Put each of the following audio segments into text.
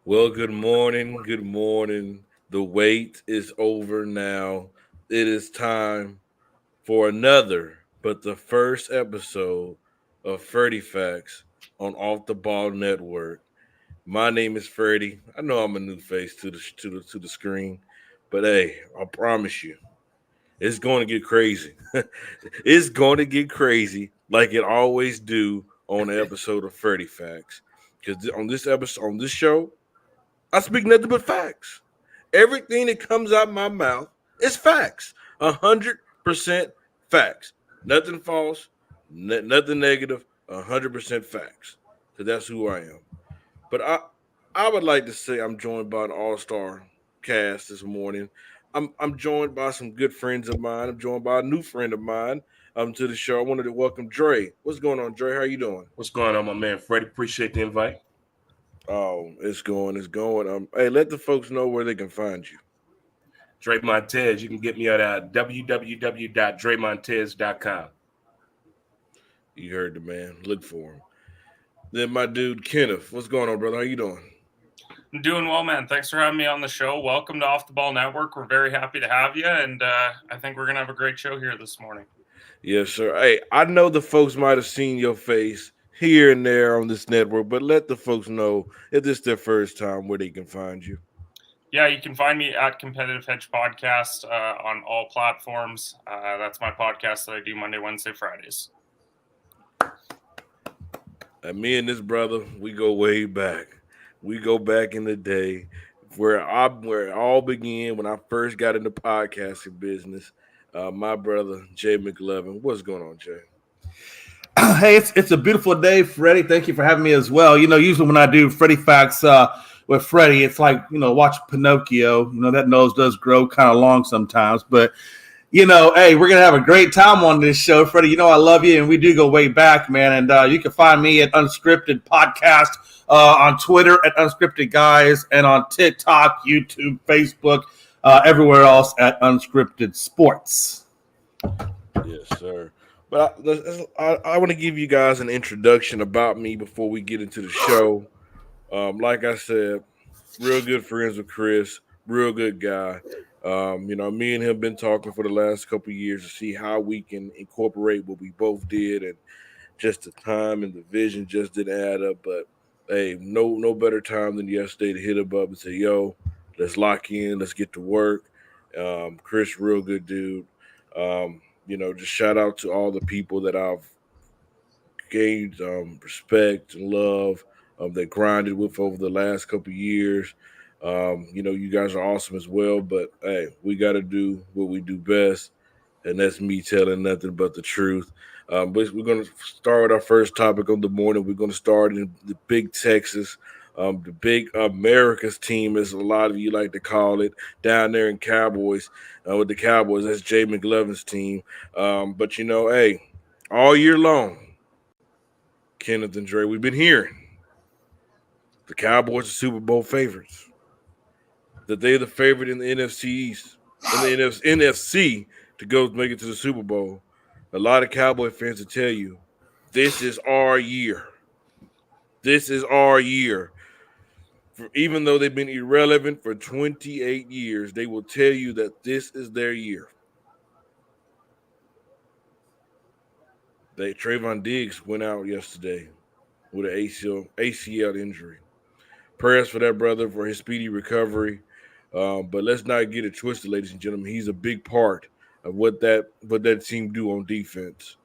Well, good morning. Good morning. The wait is over now. It is time for another, but the first episode of Freddie Facts on Off the Ball Network. My name is Freddie. I know I'm a new face to the screen, but hey, I promise you, it's going to get crazy. It's going to get crazy like it always do on an episode of Freddie Facts. Because on this episode, on this show, I speak nothing but facts. Everything that comes out my mouth is facts. 100% facts. Nothing false, nothing negative. 100% facts. Because that's who I am. But I would like to say I'm joined by an all-star cast this morning. I'm joined by some good friends of mine. I'm joined by a new friend of mine to the show. I wanted to welcome Dre. What's going on, Dre? How you doing? What's going on, my man Freddie? Appreciate the invite. Oh, it's going. Hey, let the folks know where they can find you. Dre Montez. You can get me at www.dremontez.com. You heard the man. Look for him. Then my dude Kenneth. What's going on, brother? How you doing? I'm doing well, man. Thanks for having me on the show. Welcome to Off the Ball Network. We're very happy to have you, and I think we're going to have a great show here this morning. Yes, sir. Hey, I know the folks might have seen your face here and there on this network, but let the folks know if this is their first time where they can find you. Yeah, you can find me at Competitive Hedge Podcast on all platforms. That's my podcast that I do Monday, Wednesday, Fridays. And me and this brother, we go way back. We go back in the day where it all began when I first got into podcasting business. My brother Jay McLevin. What's going on, Jay? Hey, it's a beautiful day, Freddie. Thank you for having me as well. Usually when I do Freddie Facts with Freddie, it's like watch Pinocchio. That nose does grow kind of long sometimes, but hey, we're gonna have a great time on this show, Freddie. I love you, and we do go way back, man. And you can find me at Unscripted Podcast on Twitter at Unscripted Guys, and on TikTok, YouTube, Facebook, everywhere else at Unscripted Sports. Yes, sir. But I want to give you guys an introduction about me before we get into the show. Like I said, real good friends with Chris, real good guy. Me and him been talking for the last couple of years to see how we can incorporate what we both did, and just the time and the vision just didn't add up. But hey, no better time than yesterday to hit him up and say, "Yo, let's lock in, let's get to work." Chris, real good dude. Just shout out to all the people that I've gained respect and love that grinded with over the last couple of years. You guys are awesome as well, but hey, we got to do what we do best, and that's me telling nothing but the truth. But we're going to start with our first topic of the morning. We're going to start in the big Texas, the big America's team, as a lot of you like to call it, down there in Cowboys, with the Cowboys. That's Jay McLevin's team. But hey, all year long, Kenneth and Dre, we've been hearing the Cowboys are Super Bowl favorites. That they're the favorite in the NFC East, in the NFC to go make it to the Super Bowl. A lot of Cowboy fans will tell you, this is our year. This is our year. Even though they've been irrelevant for 28 years, they will tell you that this is their year. Trayvon Diggs went out yesterday with an ACL injury. Prayers for that brother for his speedy recovery. But let's not get it twisted, ladies and gentlemen. He's a big part of what that team do on defense.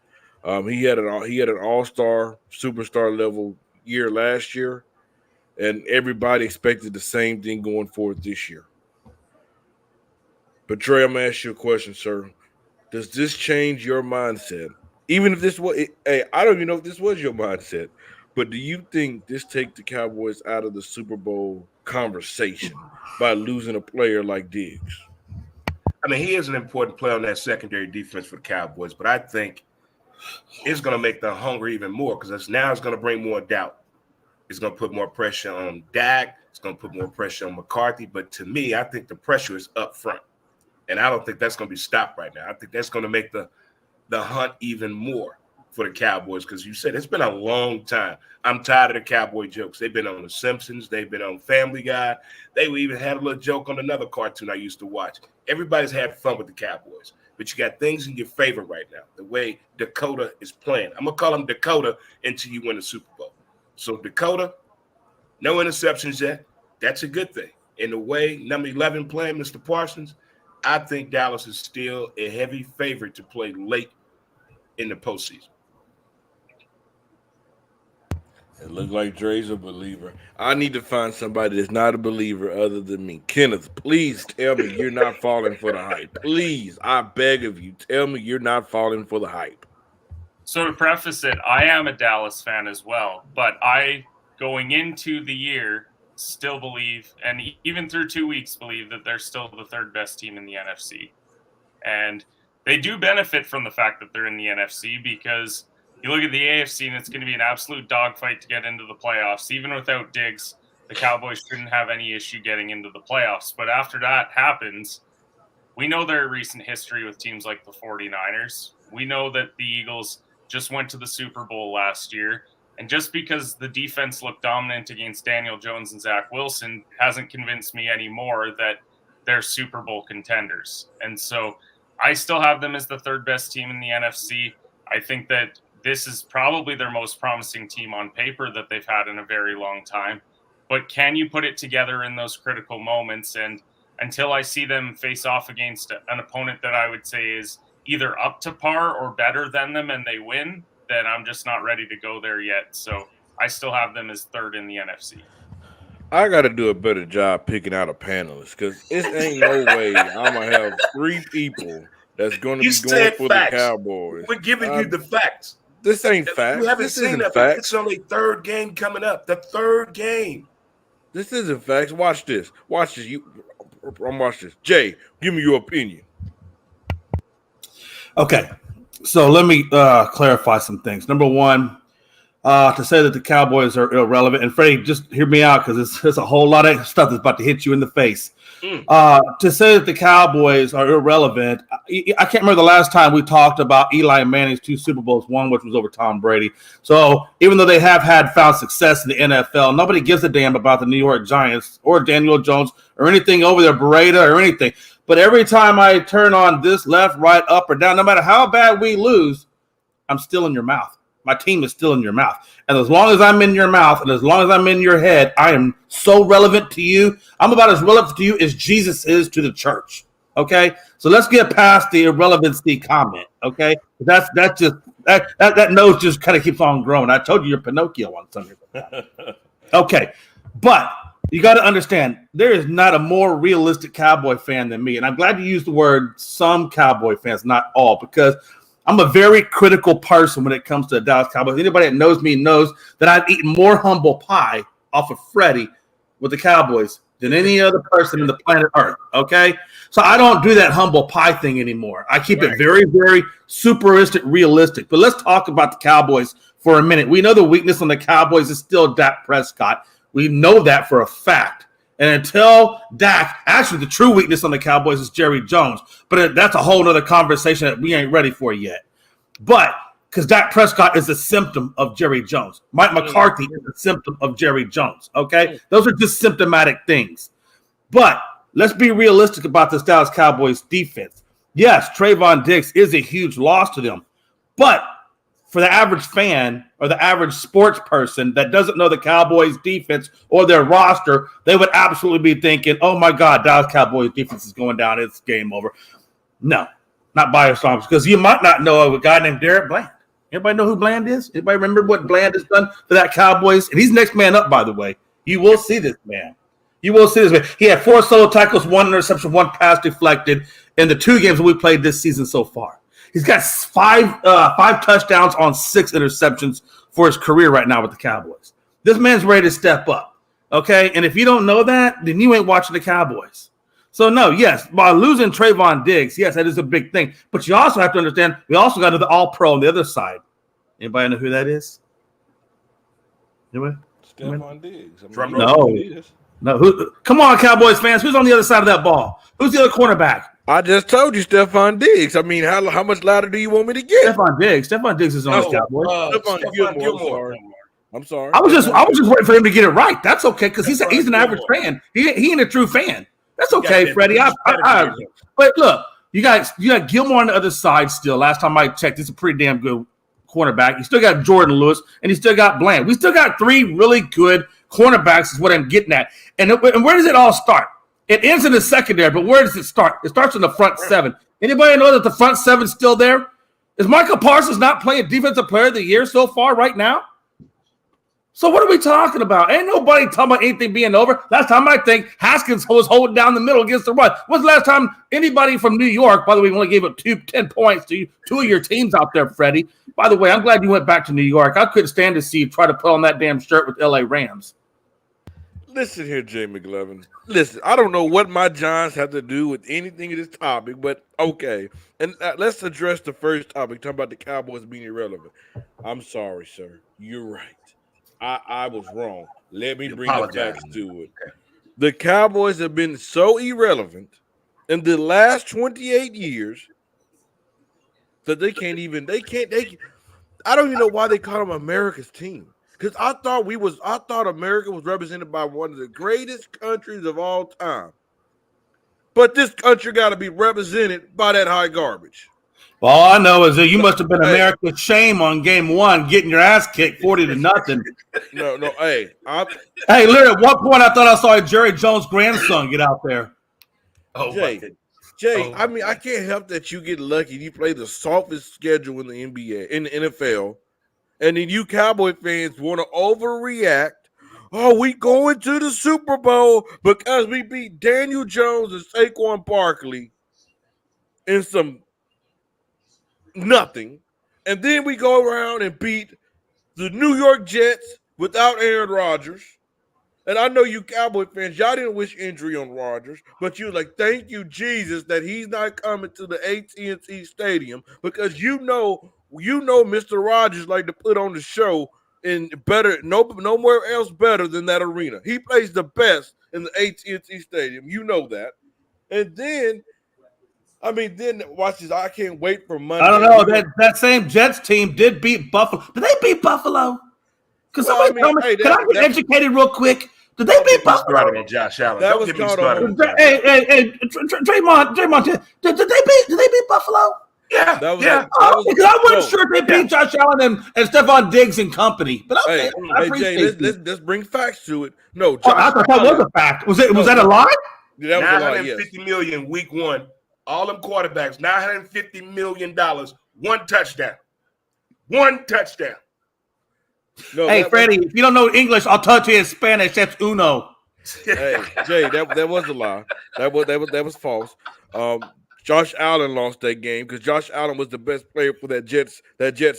He had an all-star, superstar level year last year, and everybody expected the same thing going forward this year. But Trey, I'm gonna ask you a question, sir. Does this change your mindset? Even if hey, I don't even know if this was your mindset, but do you think this take the Cowboys out of the Super Bowl conversation by losing a player like Diggs? I mean, he is an important player on that secondary defense for the Cowboys, but I think it's going to make them hungry even more because now it's going to bring more doubt. It's going to put more pressure on Dak. It's going to put more pressure on McCarthy. But to me, I think the pressure is up front. And I don't think that's going to be stopped right now. I think that's going to make the hunt even more for the Cowboys because you said it's been a long time. I'm tired of the Cowboy jokes. They've been on The Simpsons. They've been on Family Guy. They even had a little joke on another cartoon I used to watch. Everybody's had fun with the Cowboys, but you got things in your favor right now. The way Dakota is playing. I'm going to call him Dakota until you win the Super Bowl. So Dakota, no interceptions yet. That's a good thing. In the way number 11 playing, Mr. Parsons, I think Dallas is still a heavy favorite to play late in the postseason. It looked like Dre's a believer. I need to find somebody that's not a believer other than me. Kenneth, please tell me you're not falling for the hype. Please, I beg of you, tell me you're not falling for the hype. So to preface it, I am a Dallas fan as well, but I, going into the year, still believe, and even through 2 weeks, believe that they're still the third best team in the NFC. And they do benefit from the fact that they're in the NFC because you look at the AFC and it's going to be an absolute dogfight to get into the playoffs. Even without Diggs, the Cowboys shouldn't have any issue getting into the playoffs. But after that happens, we know their recent history with teams like the 49ers. We know that the Eagles just went to the Super Bowl last year. And just because the defense looked dominant against Daniel Jones and Zach Wilson hasn't convinced me anymore that they're Super Bowl contenders. And so I still have them as the third best team in the NFC. I think that this is probably their most promising team on paper that they've had in a very long time. But can you put it together in those critical moments? And until I see them face off against an opponent that I would say is either up to par or better than them and they win, then I'm just not ready to go there yet. So I still have them as third in the NFC. I got to do a better job picking out a panelist because it ain't no way I'm going to have three people that's going to be going for facts. the Cowboys. We're giving you the facts. This ain't facts. You haven't this seen that. Facts. It's only third game coming up. The third game. This isn't facts. Watch this. Watch this. Watch this. Jay, give me your opinion. Okay, so let me clarify some things. Number one, to say that the Cowboys are irrelevant, and Freddie, just hear me out because there's a whole lot of stuff that's about to hit you in the face. To say that the Cowboys are irrelevant, I can't remember the last time we talked about Eli Manning's 2 Super Bowls, one which was over Tom Brady. So even though they have found success in the NFL, nobody gives a damn about the New York Giants or Daniel Jones or anything over there, Beretta or anything. But every time I turn on this left, right, up, or down, no matter how bad we lose, I'm still in your mouth. My team is still in your mouth. And as long as I'm in your mouth and as long as I'm in your head, I am so relevant to you. I'm about as relevant to you as Jesus is to the church. Okay? So let's get past the irrelevancy comment. Okay? That nose just kind of keeps on growing. I told you you're Pinocchio on Sunday. Okay. But you got to understand, there is not a more realistic Cowboy fan than me. And I'm glad you used the word some Cowboy fans, not all, because I'm a very critical person when it comes to the Dallas Cowboys. Anybody that knows me knows that I've eaten more humble pie off of Freddie with the Cowboys than any other person in the planet Earth, okay? So I don't do that humble pie thing anymore. I keep it very, very superistic, realistic. But let's talk about the Cowboys for a minute. We know the weakness on the Cowboys is still Dak Prescott. We know that for a fact. And until Dak, actually the true weakness on the Cowboys is Jerry Jones. But that's a whole other conversation that we ain't ready for yet. But because Dak Prescott is a symptom of Jerry Jones. Mike McCarthy is a symptom of Jerry Jones, okay? Those are just symptomatic things. But let's be realistic about this Dallas Cowboys defense. Yes, Trayvon Diggs is a huge loss to them. But for the average fan or the average sports person that doesn't know the Cowboys defense or their roster, they would absolutely be thinking, oh, my God, Dallas Cowboys defense is going down. It's game over. No, not by yourself, because you might not know of a guy named Derek Bland. Everybody know who Bland is? Everybody remember what Bland has done for that Cowboys? And he's next man up, by the way. You will see this man. You will see this man. He had 4 solo tackles, 1 interception, 1 pass deflected in the 2 games we played this season so far. He's got 5 touchdowns on 6 interceptions for his career right now with the Cowboys. This man's ready to step up, okay? And if you don't know that, then you ain't watching the Cowboys. So, no, yes, by losing Trayvon Diggs, yes, that is a big thing. But you also have to understand, we also got the all-pro on the other side. Anybody know who that is? Anybody? Stephon Diggs. No. No, come on, Cowboys fans. Who's on the other side of that ball? Who's the other cornerback? I just told you, Stephon Diggs. I mean, how much louder do you want me to get? Stephon Diggs. Stephon Diggs is on the Cowboys. Stephon Gilmore. I'm sorry. I was just waiting for him to get it right. That's okay because he's an average fan. He ain't a true fan. That's okay, Freddie. But look, you got Gilmore on the other side still. Last time I checked, he's a pretty damn good cornerback. You still got Jordan Lewis, and you still got Bland. We still got three really good cornerbacks is what I'm getting at. And where does it all start? It ends in the secondary, but where does it start? It starts in the front seven. Anybody know that the front seven's still there? Is Michael Parsons not playing Defensive Player of the Year so far right now? So what are we talking about? Ain't nobody talking about anything being over. Last time I think Haskins was holding down the middle against the run. When's the last time anybody from New York, by the way, we only gave up 10 points to two of your teams out there, Freddie. By the way, I'm glad you went back to New York. I couldn't stand to see you try to put on that damn shirt with LA Rams. Listen here, Jay McLevin. Listen, I don't know what my Giants have to do with anything in this topic, but okay. And let's address the first topic, talking about the Cowboys being irrelevant. I'm sorry, sir. You're right. I was wrong. Let me bring the facts to it. The Cowboys have been so irrelevant in the last 28 years that I don't even know why they call them America's team. Because I thought America was represented by one of the greatest countries of all time. But this country got to be represented by that high garbage. All I know is that you must have been America's shame on game one, getting your ass kicked 40-0. No, hey. Literally, at one point I thought I saw Jerry Jones' grandson get out there. Oh, Jay, I mean, I can't help that you get lucky. You play the softest schedule in the NBA, in the NFL, and then you Cowboy fans want to overreact. Oh, we going to the Super Bowl because we beat Daniel Jones and Saquon Barkley in some nothing. And then we go around and beat the New York Jets without Aaron Rodgers. And I know you Cowboy fans, y'all didn't wish injury on Rodgers, but you're like, thank you, Jesus, that he's not coming to the AT&T Stadium because you know Mr. Rodgers like to put on the show and better, nowhere else better than that arena. He plays the best in the AT&T Stadium. You know that. And then watch this. I can't wait for Monday. I don't know. That same Jets team did beat Buffalo. Did they beat Buffalo? Because tell me, can I get educated real quick? Did they beat Buffalo? On Josh Allen. That was called Hey, Draymond. Did they beat Buffalo? Yeah. Because I wasn't sure if they beat Josh Allen and Stephon Diggs and company. But okay, Jay, let's bring facts to it. No, I thought that was a fact. Was that a lie? That was a lie. Yes. $950 million week one. All them quarterbacks, $950 million, one touchdown. One touchdown. No, hey, Freddie, if you don't know English, I'll touch you in Spanish. That's uno. Hey, Jay, that was a lie. That was false. Josh Allen lost that game because Josh Allen was the best player for that Jets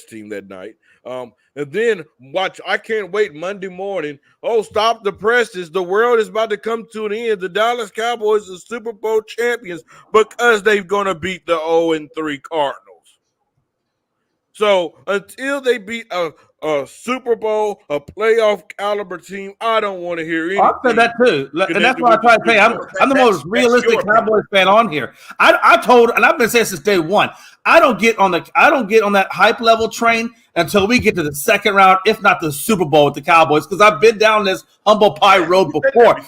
team that night. And then watch, I can't wait Monday morning. Oh, stop the presses. The world is about to come to an end. The Dallas Cowboys are Super Bowl champions because they're going to beat the 0-3 Cardinals. So until they beat a Super Bowl, a playoff caliber team, I don't want to hear anything. I said that too, and that's why I try to say I'm the most realistic Cowboys fan on here. I told, and I've been saying since day one, I don't get on that hype level train until we get to the second round, if not the Super Bowl with the Cowboys, because I've been down this humble pie road before.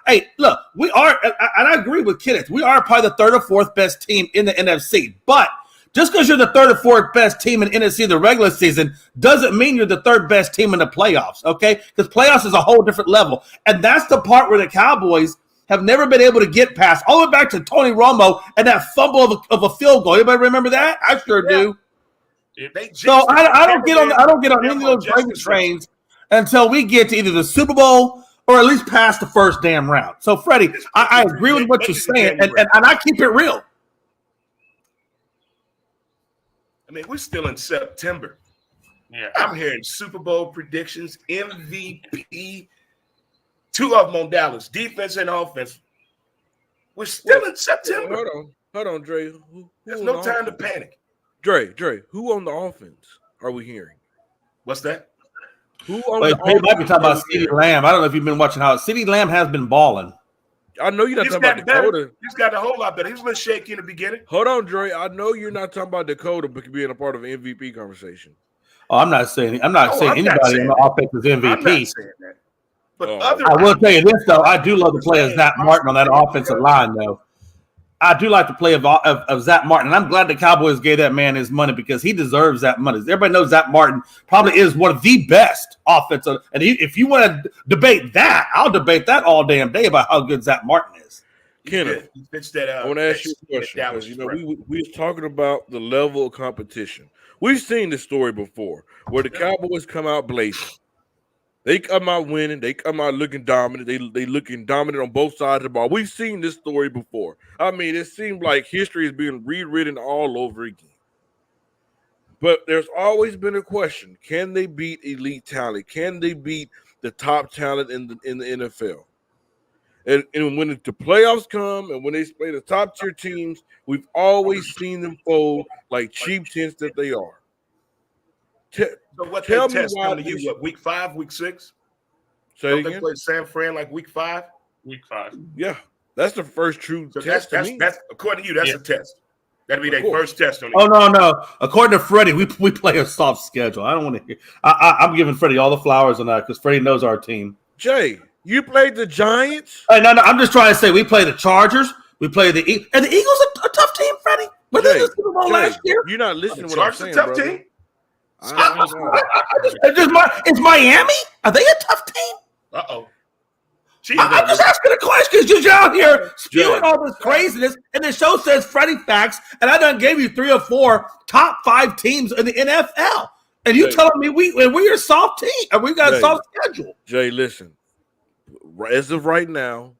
Hey, look, we are, and I agree with Kenneth, we are probably the third or fourth best team in the NFC, but just because you're the third or fourth best team in NFC in the regular season doesn't mean you're the third best team in the playoffs, okay? Because playoffs is a whole different level. And that's the part where the Cowboys have never been able to get past, all the way back to Tony Romo and that fumble of a field goal. Anybody remember that? I sure do. So I don't get on any of those gravy trains until we get to either the Super Bowl or at least past the first damn round. So, Freddie, I agree with what you're saying, and I keep it real. I mean, we're still in September. Yeah, I'm hearing Super Bowl predictions, MVP, two of them on Dallas, defense and offense. We're still in September. Hold on, Dre. There's no time to panic. Dre, who on the offense are we hearing? What's that? Who on But the you might be offense? talking about CeeDee Yeah. Lamb. I don't know if you've been watching how CeeDee Lamb has been balling. I know you're not He's talking about got better. Dakota. He's got a whole lot better. He was a little shaky in the beginning. Hold on, Dre. I know you're not talking about Dakota, but being a part of an MVP conversation. Oh, I'm not saying I'm not anybody saying on the that. offense is I'm not MVP. saying that. But Oh. other, I will tell you this though, I do love the play of saying Zach Martin on that offensive line though. I do like the play of Zach Martin, and I'm glad the Cowboys gave that man his money because he deserves that money. Everybody knows Zach Martin probably is one of the best offensive. And if you want to debate that, I'll debate that all damn day about how good Zach Martin is. Kenneth, he fits that. I want to ask you a question because we was talking about the level of competition. We've seen this story before where the Cowboys come out blazing. They come out winning. They come out looking dominant. They looking dominant on both sides of the ball. We've seen this story before. I mean, it seems like history is being rewritten all over again. But there's always been a question: can they beat elite talent? Can they beat the top talent in the NFL? And when the playoffs come and when they play the top tier teams, we've always seen them fold like cheap tents that they are. So what tell they me test why come to you? What, week 5, week 6? Say Don't again? they play San Fran like week 5? Week 5. Yeah, that's the first true So test to me. that's according to you. That's a test. That'd be Of their course. first test on. Oh no! According to Freddie, we play a soft schedule. I don't want to hear. I'm giving Freddie all the flowers on that because Freddie knows our team. Jay, you played the Giants? Hey, no, I'm just trying to say we play the Chargers. We play the Eagles. And the Eagles are a tough team, Freddie. Were they in the Super Bowl last year? You're not listening to The what I'm Chargers saying, a tough brother. team. Is Miami? Are they a tough team? Uh-oh. I'm just asking a question because you're out here spewing all this craziness, and the show says Freddie Facts, and I done gave you 3 or 4 top 5 teams in the NFL, and you telling me we're a soft team and we got a soft schedule. Jay, listen. As of right now,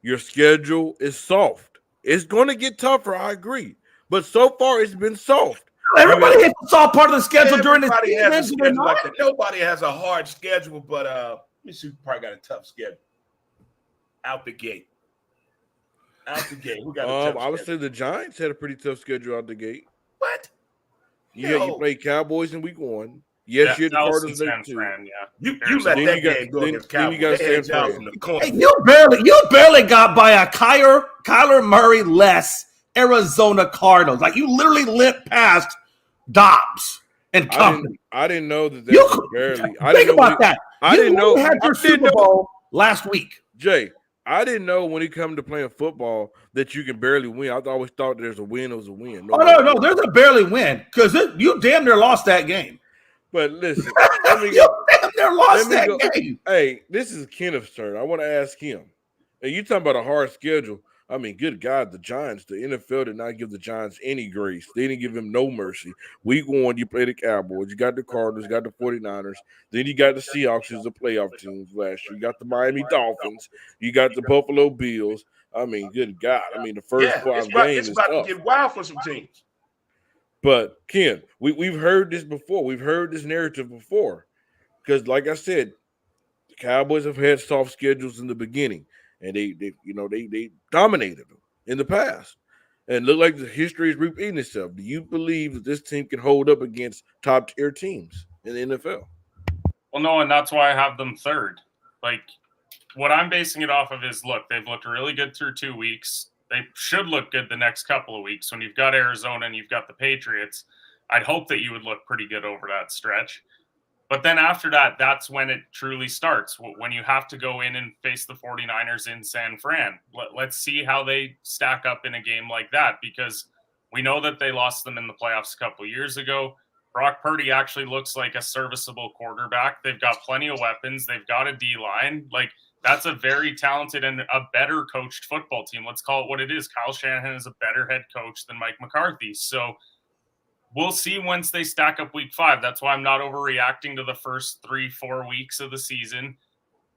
your schedule is soft. It's going to get tougher, I agree, but so far it's been soft. Everybody hits the soft part of the schedule during the season. Has a schedule like that. Nobody has a hard schedule, but let me see. Probably got a tough schedule. Out the gate. Who got a tough I would say the Giants had a pretty tough schedule out the gate. What? You played Cowboys in week 1. Yes, you had the Cardinals in week 2. You let that game go against Cowboys. You got San Fran. Hey, you barely got by a Kyler Murray less Arizona Cardinals. Like you literally lit past Dobbs and company. I didn't know that they were barely. Think about that. I didn't know. Had your Super Bowl last week. Jay, I didn't know when it come to playing football that you can barely win. I always thought there's a win. It was a win. No. There's a barely win because you damn near lost that game. But listen, you damn near lost that game. Hey, this is Kenneth's turn. I want to ask him. And you talking about a hard schedule. I mean, good God, the Giants, the NFL did not give the Giants any grace. They didn't give him no mercy. Week 1, you play the Cowboys. You got the Cardinals, you got the 49ers. Then you got the Seahawks as the playoff teams last year. You got the Miami Dolphins. You got the Buffalo Bills. I mean, good God. I mean, the first 5 games it's about is tough. to get wild for some teams. But, Ken, we've heard this before. We've heard this narrative before. Because, like I said, the Cowboys have had soft schedules in the beginning. And they dominated them in the past. And look like the history is repeating itself. Do you believe that this team can hold up against top-tier teams in the NFL? Well, no, and that's why I have them third. Like, what I'm basing it off of is, look, they've looked really good through 2 weeks. They should look good the next couple of weeks. When you've got Arizona and you've got the Patriots, I'd hope that you would look pretty good over that stretch. But then after that, that's when it truly starts, when you have to go in and face the 49ers in San Fran. Let's see how they stack up in a game like that, because we know that they lost them in the playoffs a couple of years ago. Brock Purdy actually looks like a serviceable quarterback. They've got plenty of weapons. They've got a D-line. Like, that's a very talented and a better coached football team. Let's call it what it is. Kyle Shanahan is a better head coach than Mike McCarthy. So we'll see once they stack up week 5. That's why I'm not overreacting to the first 3-4 weeks of the season.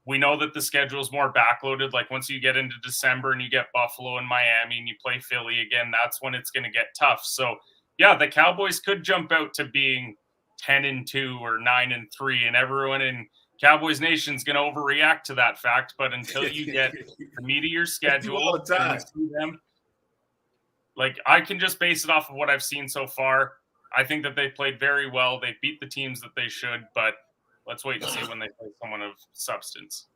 We know that the schedule is more backloaded. Like once you get into December and you get Buffalo and Miami and you play Philly again, that's when it's going to get tough. So yeah, the Cowboys could jump out to being 10-2 or 9-3, and everyone in Cowboys Nation is going to overreact to that fact. But until you get the meat of your schedule, all the time. and you see them, like I can just base it off of what I've seen so far. I think that they played very well. They beat the teams that they should, but let's wait and see when they play someone of substance.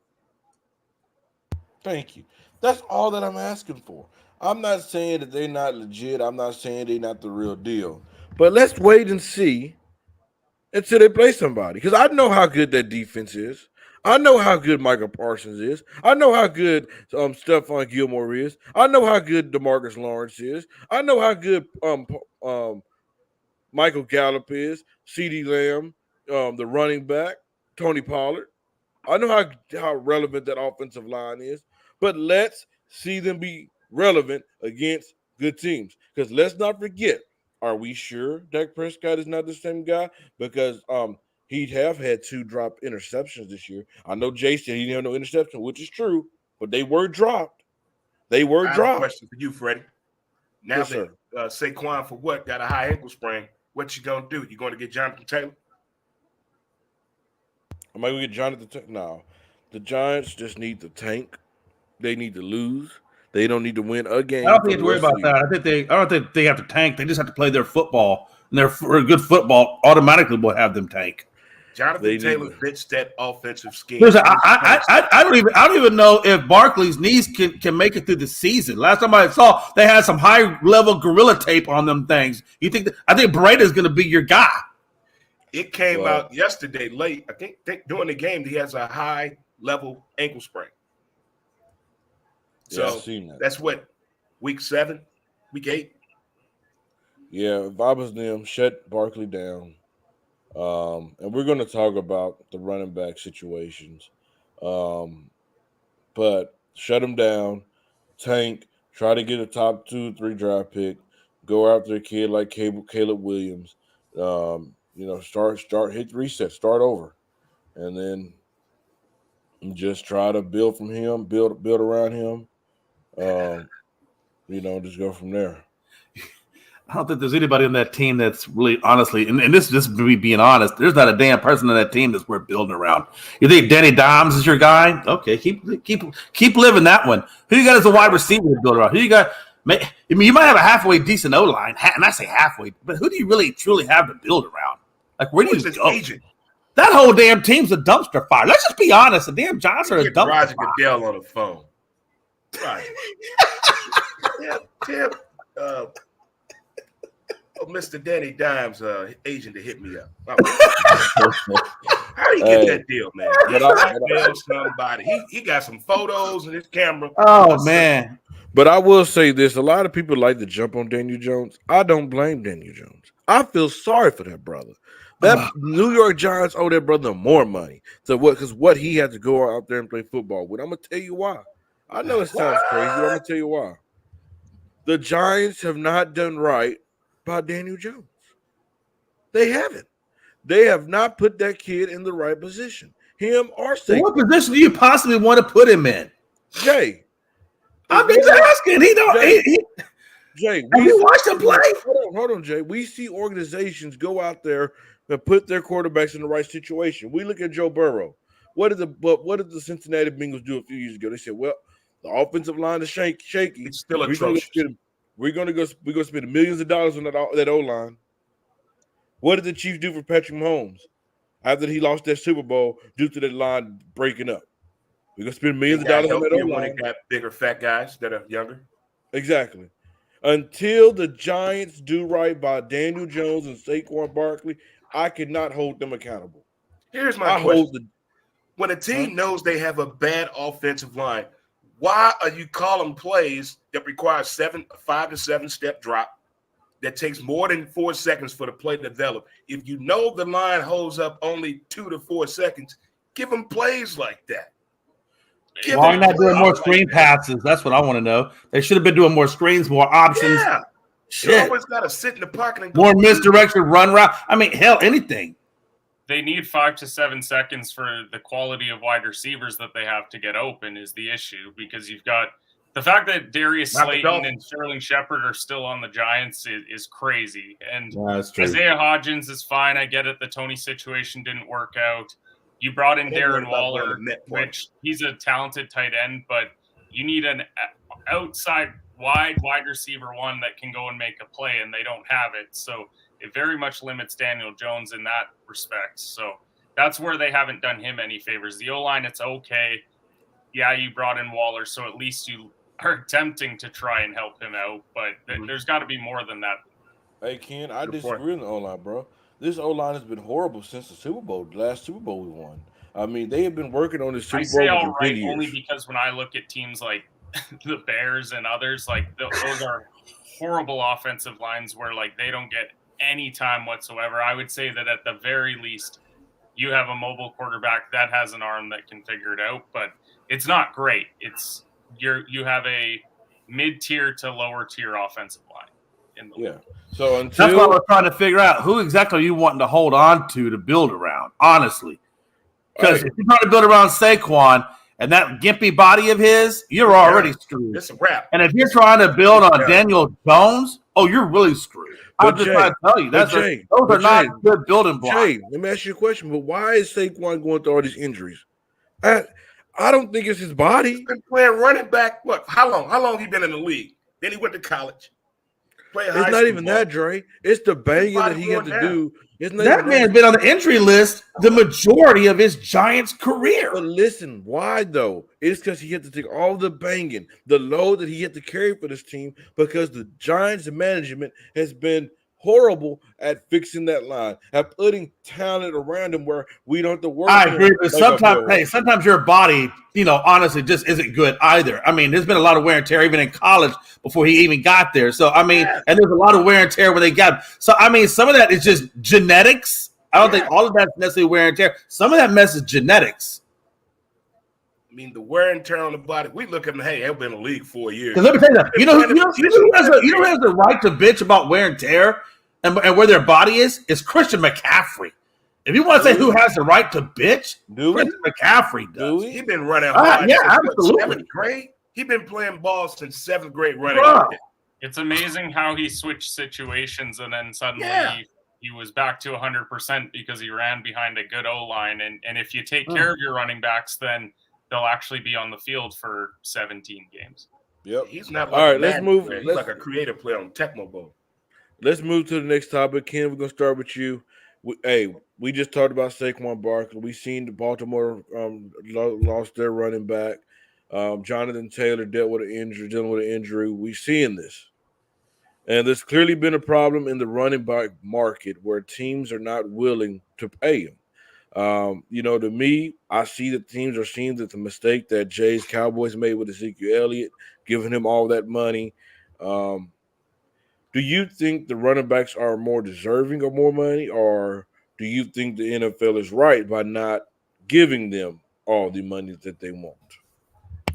Thank you. That's all that I'm asking for. I'm not saying that they're not legit. I'm not saying they're not the real deal. But let's wait and see until they play somebody. Because I know how good that defense is. I know how good Michael Parsons is. I know how good Stephon Gilmore is. I know how good DeMarcus Lawrence is. I know how good Michael Gallup is. CeeDee Lamb, the running back, Tony Pollard. I know how relevant that offensive line is, but let's see them be relevant against good teams. Because let's not forget, are we sure Dak Prescott is not the same guy? Because he'd have had 2 drop interceptions this year. I know Jay said he didn't have no interception, which is true, but they were dropped. They were I have a dropped. question for you, Freddie. Now Yes, that sir. Saquon for what got a high ankle sprain, what you gonna do? You going to get Jonathan Taylor? Am I going to get Jonathan? No. The Giants just need to tank. They need to lose. They don't need to win a game. I don't for think you the have to worry rest of about the year. that. I don't think they have to tank. They just have to play their football, and for a good football automatically will have them tank. Jonathan Taylor fits that offensive scheme. Listen, I don't even know if Barkley's knees can make it through the season. Last time I saw, they had some high level gorilla tape on them things. You think I think Brady's going to be your guy? It came out yesterday late. I think during the game he has a high level ankle sprain. Yeah, So I've seen that. that's what, week 7, week 8. Yeah, if I was them, shut Barkley down. And we're going to talk about the running back situations. But shut him down, tank, try to get a top 2, 3 draft pick, go after a kid like Caleb Williams. Start hit reset, start over, and then just try to build from him, build around him. Just go from there. I don't think there's anybody on that team that's really honestly, and this is just me being honest. There's not a damn person on that team that's worth building around. You think Danny Dimes is your guy? Okay, keep living that one. Who you got as a wide receiver to build around? Who you got? I mean, you might have a halfway decent O line, and I say halfway, but who do you really truly have to build around? Like, where do you go? Agent? That whole damn team's a dumpster fire. Let's just be honest. The damn Giants are a dumpster Roger fire. Goodell on the phone. Right. Tim, Mr. Danny Dimes, agent to hit me up. How do you get that deal, man? Blackmail somebody. He got some photos and his camera. Oh, man. But I will say this: a lot of people like to jump on Daniel Jones. I don't blame Daniel Jones. I feel sorry for that brother. That New York Giants owe that brother more money. So what? Because what he had to go out there and play football with. I'm gonna tell you why. I know it sounds crazy, but I'm gonna tell you why. The Giants have not done right by Daniel Jones. They haven't. They have not put that kid in the right position. Him or Saquon. What position do you possibly want to put him in? Jay. I'm just asking. He don't. Jay, have you watched him play? Hold on, Jay. We see organizations go out there and put their quarterbacks in the right situation. We look at Joe Burrow. What did the Cincinnati Bengals do a few years ago? They said, "Well, the offensive line is shaky. It's still atrocious. We're gonna spend millions of dollars on that O line." What did the Chiefs do for Patrick Mahomes after he lost that Super Bowl due to that line breaking up? We're gonna spend millions of dollars on that O line. When they got bigger, fat guys that are younger. Exactly. Until the Giants do right by Daniel Jones and Saquon Barkley, I cannot hold them accountable. Here's my question. When a team knows they have a bad offensive line, why are you calling plays that require 5 to 7 step drop that takes more than 4 seconds for the play to develop? If you know the line holds up only 2 to 4 seconds, give them plays like that. Why are not doing more screen passes? That's what I want to know. They should have been doing more screens, more options. Yeah. You always got to sit in the pocket and go more misdirection, run route. I mean, hell, anything. They need 5 to 7 seconds for the quality of wide receivers that they have to get open is the issue, because you've got the fact that Darius Slayton and Sterling Shepard are still on the Giants is crazy. And Isaiah Hodgins is fine. I get it. The Tony situation didn't work out. You brought in Darren Waller, which he's a talented tight end, but you need an outside wide receiver one that can go and make a play, and they don't have it. So it very much limits Daniel Jones in that respect. So that's where they haven't done him any favors. The O-line, it's okay. Yeah, you brought in Waller, so at least you are attempting to try and help him out, but there's got to be more than that. Hey, Ken, I Good disagree point. on the O line, bro. This O line has been horrible since the Super Bowl, the last Super Bowl we won. I mean, they have been working on this I Super say Bowl all for 10 right only years. because when I look at teams like the Bears and others, like those are horrible offensive lines where like they don't get any time whatsoever. I would say that at the very least, you have a mobile quarterback that has an arm that can figure it out, but it's not great. It's you have a mid-tier to lower tier offensive line in the league. Yeah. So That's what I until was trying to figure out. Who exactly are you wanting to hold on to build around, honestly? Because Hey. if you're trying to build around Saquon and that gimpy body of his, you're already screwed. It's a wrap. And if you're trying to build on Daniel Jones, oh, you're really screwed. I'm But just Jay, trying to tell you, but those Jay, are but not Jay, good building blocks. Jay, let me ask you a question. But why is Saquon going through all these injuries? I don't think it's his body. He's been playing running back. What? How long? How long he been in the league? Then he went to college. It's not even that, Dre. It's the banging that he had to do. It's not That even man's been on the injury list the majority of his Giants career. But listen, why though? It's because he had to take all the banging, the load that he had to carry for this team because the Giants management has been horrible at fixing that line, at putting talent around him where we don't have to work. I agree, but sometimes your body, honestly, just isn't good either. I mean, there's been a lot of wear and tear even in college before he even got there. So, I mean, and there's a lot of wear and tear when they got. So, I mean, some of that is just genetics. I don't think all of that's necessarily wear and tear. Some of that mess is genetics. I mean, the wear and tear on the body. We look at him. Hey, they've been in the league 4 years. Because let me tell you that. You know who has the right to bitch about wear and tear and where their body is? It's Christian McCaffrey. If you want to say who has the right to bitch, Christian McCaffrey does. He's been running hard. Yeah, since, absolutely. 7th grade. He's been playing ball since 7th grade running. It's amazing how he switched situations and then suddenly he was back to 100% because he ran behind a good O-line. And if you take care of your running backs, then they'll actually be on the field for 17 games. Yep. He's not like all right, let's move. He's like a creative player on Tecmo Bowl. Let's move to the next topic. Ken, we're going to start with you. We just talked about Saquon Barkley. We seen the Baltimore lost their running back. Jonathan Taylor dealing with an injury. We've seen this. And there's clearly been a problem in the running back market where teams are not willing to pay him. To me, I see that teams are seeing that the mistake that Jay's Cowboys made with Ezekiel Elliott, giving him all that money. Do you think the running backs are more deserving of more money, or do you think the NFL is right by not giving them all the money that they want?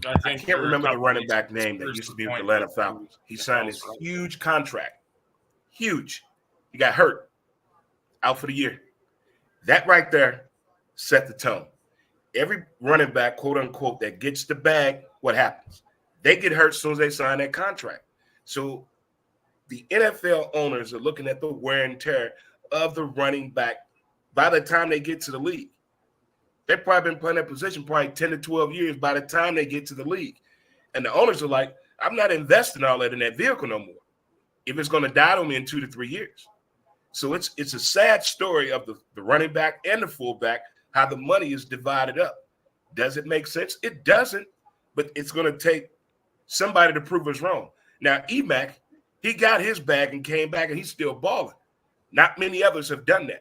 I can't remember the running back name that used to be with the Atlanta Falcons. He signed his huge contract. Huge. He got hurt. Out for the year. That right there set the tone. Every running back, quote unquote, that gets the bag, what happens? They get hurt as soon as they sign that contract. So the NFL owners are looking at the wear and tear of the running back by the time they get to the league. They've probably been playing that position probably 10 to 12 years by the time they get to the league. And the owners are like, I'm not investing all that in that vehicle no more if it's going to die on me in 2 to 3 years. So it's a sad story of the running back and the fullback, how the money is divided up. Does it make sense? It doesn't, but it's going to take somebody to prove us wrong. Now, Emac, he got his bag and came back, and he's still balling. Not many others have done that.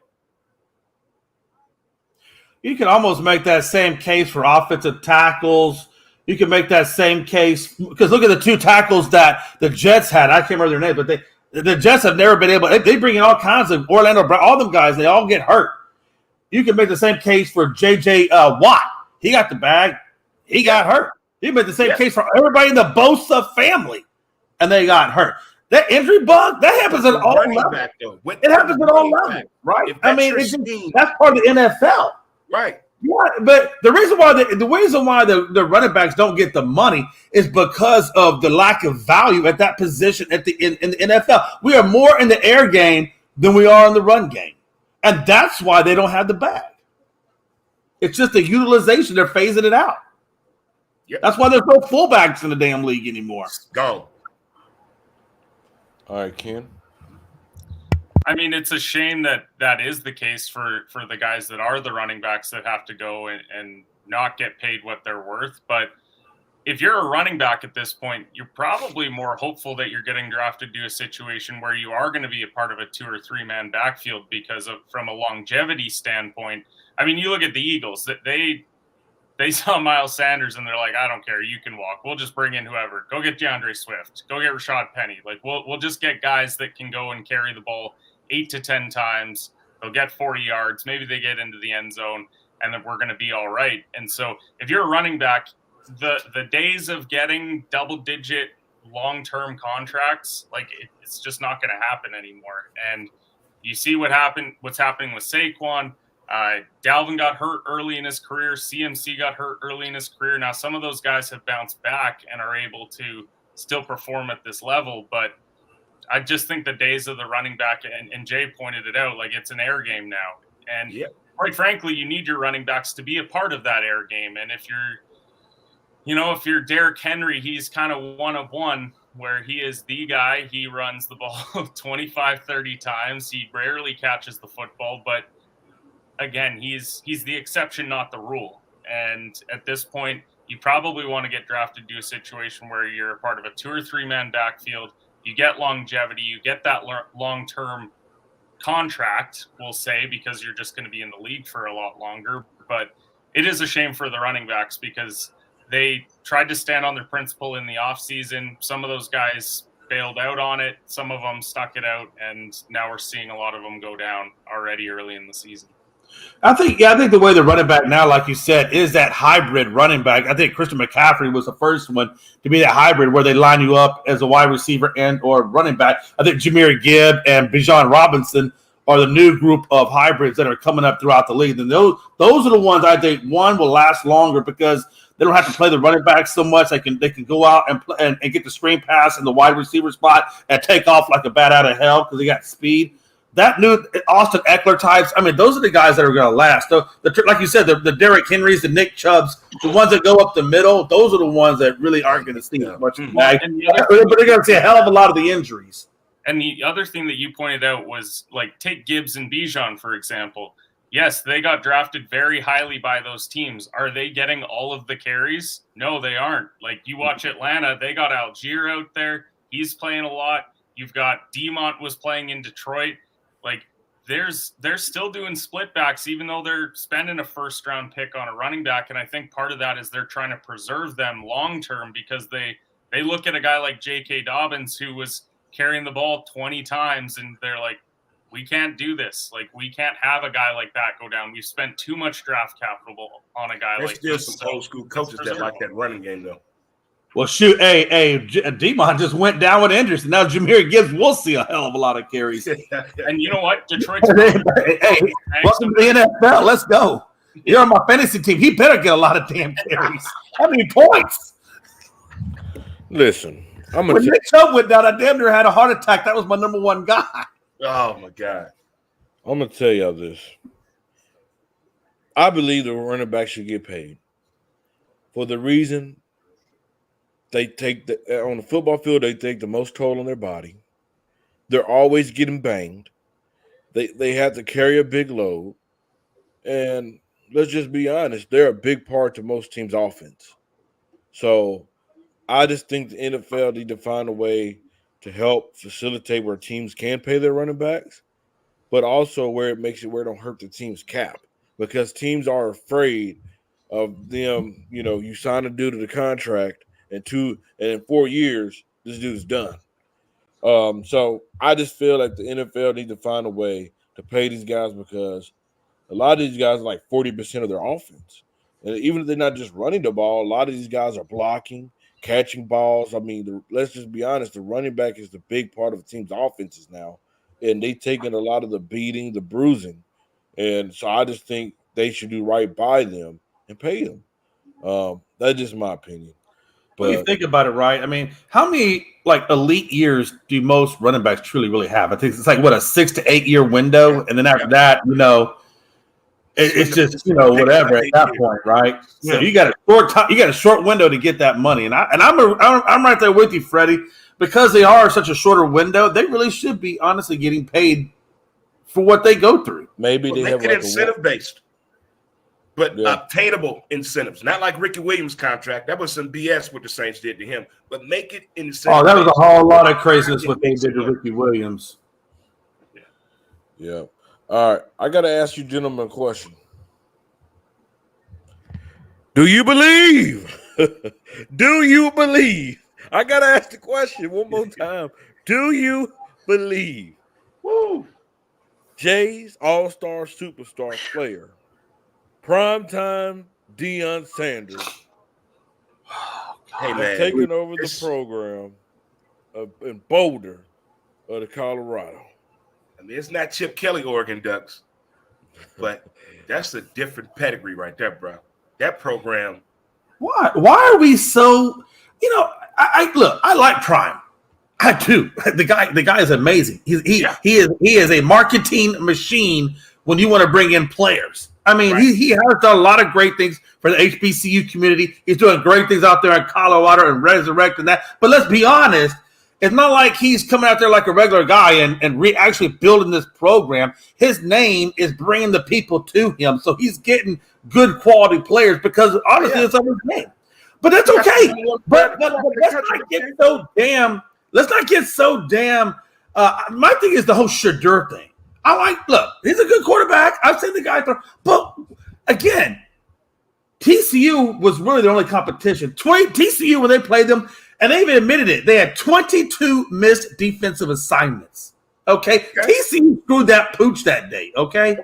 You can almost make that same case for offensive tackles. You can make that same case because look at the two tackles that the Jets had. I can't remember their names, but the Jets have never been able. They bring in all kinds of Orlando Brown, all them guys. They all get hurt. You can make the same case for J.J. Watt. He got the bag. He got hurt. You make the same case for everybody in the Bosa family, and they got hurt. That injury bug, that happens at all levels. It happens at all levels, right? I mean, that's part of the NFL. Right. Yeah, but the reason why the running backs don't get the money is because of the lack of value at that position in the NFL. We are more in the air game than we are in the run game. And that's why they don't have the bag. It's just the utilization. They're phasing it out. Yep. That's why there's no fullbacks in the damn league anymore. Go. All right, Ken. I mean, it's a shame that is the case for the guys that are the running backs that have to go and not get paid what they're worth. But if you're a running back at this point, you're probably more hopeful that you're getting drafted to a situation where you are going to be a part of a 2 or 3 man backfield because of from a longevity standpoint. I mean, you look at the Eagles, that they saw Miles Sanders and they're like, I don't care, you can walk. We'll just bring in whoever. Go get DeAndre Swift. Go get Rashad Penny. Like we'll just get guys that can go and carry the ball 8 to 10 times. They'll get 40 yards. Maybe they get into the end zone, and then we're going to be all right. And so if you're a running back, the days of getting double-digit long-term contracts, like it's just not going to happen anymore. And you see what's happening with Saquon. Dalvin got hurt early in his career. CMC got hurt early in his career. Now some of those guys have bounced back and are able to still perform at this level, but I just think the days of the running back, and Jay pointed it out, like it's an air game now. And quite frankly, you need your running backs to be a part of that air game. And if you're Derrick Henry, he's kind of one of one, where he is the guy. He runs the ball 25, 30 times. He rarely catches the football, but again, he's the exception, not the rule. And at this point, you probably want to get drafted to a situation where you're a part of a 2 or 3 man backfield. You get longevity, you get that long-term contract, we'll say, because you're just going to be in the league for a lot longer. But it is a shame for the running backs because they tried to stand on their principle in the offseason. Some of those guys bailed out on it. Some of them stuck it out, and now we're seeing a lot of them go down already early in the season. I think the way the running back now, like you said, is that hybrid running back. I think Christian McCaffrey was the first one to be that hybrid where they line you up as a wide receiver and or running back. I think Jahmyr Gibb and Bijan Robinson are the new group of hybrids that are coming up throughout the league. And those are the ones I think one will last longer because they don't have to play the running back so much. They can go out and get the screen pass in the wide receiver spot and take off like a bat out of hell because they got speed. That new Austin Eckler types, I mean, those are the guys that are going to last. So, like you said, the Derrick Henrys, the Nick Chubbs, the ones that go up the middle, those are the ones that really aren't going to see as much. But they're going to see a hell of a lot of the injuries. And the other thing that you pointed out was, like, take Gibbs and Bijan, for example. Yes, they got drafted very highly by those teams. Are they getting all of the carries? No, they aren't. Like, you watch Atlanta, they got Algier out there. He's playing a lot. You've got Demont was playing in Detroit. Like, they're still doing split backs, even though they're spending a first-round pick on a running back. And I think part of that is they're trying to preserve them long-term because they look at a guy like J.K. Dobbins who was carrying the ball 20 times, and they're like, we can't do this. Like, we can't have a guy like that go down. We've spent too much draft capital on a guy like this. There's still some old-school coaches that like that running game, though. Well, shoot, Demont just went down with injuries. Now Jahmyr Gibbs will see a hell of a lot of carries. And you know what? Detroit's welcome to the NFL. Let's go. You're on my fantasy team. He better get a lot of damn carries. How many points? Listen, when Nick Chubb went down, I damn near had a heart attack. That was my number one guy. Oh, my God. I'm going to tell y'all this. I believe the running back should get paid for the reason they take on the football field, they take the most toll on their body. They're always getting banged. They have to carry a big load. And let's just be honest, they're a big part to most teams' offense. So I just think the NFL need to find a way to help facilitate where teams can pay their running backs, but also where it makes it where it don't hurt the team's cap. Because teams are afraid of them, you sign a dude to the contract, and in 4 years, this dude's done. So I just feel like the NFL need to find a way to pay these guys because a lot of these guys are like 40% of their offense. And even if they're not just running the ball, a lot of these guys are blocking, catching balls. I mean, let's just be honest, the running back is the big part of the team's offenses now. And they taking a lot of the beating, the bruising. And so I just think they should do right by them and pay them. That's just my opinion. When you think about it, right? I mean, how many elite years do most running backs truly really have? I think it's like a 6 to 8 year window, and then after that, it's just whatever at that point, right? Yeah. So you got a short window to get that money, and I'm right there with you, Freddie, because they are such a shorter window. They really should be honestly getting paid for what they go through. Maybe Well, they have make it like incentive based, but Yeah. obtainable incentives. Not like Ricky Williams' contract. That was some BS what the Saints did to him. But make it incentive. Oh, that was a whole lot of craziness what they did to Ricky Williams. Yeah. All right. I got to ask you gentlemen a question. Do you believe? Do you believe? I got to ask the question one more time. Do you believe? Woo. Jay's all-star superstar player, primetime Deion Sanders, Hey, has man. taken over the program in Boulder of the Colorado. I mean, it's not Chip Kelly Oregon Ducks, but that's a different pedigree right there, bro. That program. Why? Why are we so? You know, I look. I like Prime. I do. The guy is amazing. He is a marketing machine when you want to bring in players. I mean, Right. he has done a lot of great things for the HBCU community. He's doing great things out there in Colorado and resurrecting that. But let's be honest, it's not like he's coming out there like a regular guy and actually building this program. His name is bringing the people to him. So he's getting good quality players because honestly, it's on his name. But that's okay. But let's not get so damn. Let's not get so damn. My thing is the whole Shadur thing. Look, he's a good quarterback. I've seen the guy throw. But again, TCU was really the only competition. TCU, when they played them, and they even admitted it, they had 22 missed defensive assignments. Okay? TCU screwed that pooch that day. Okay?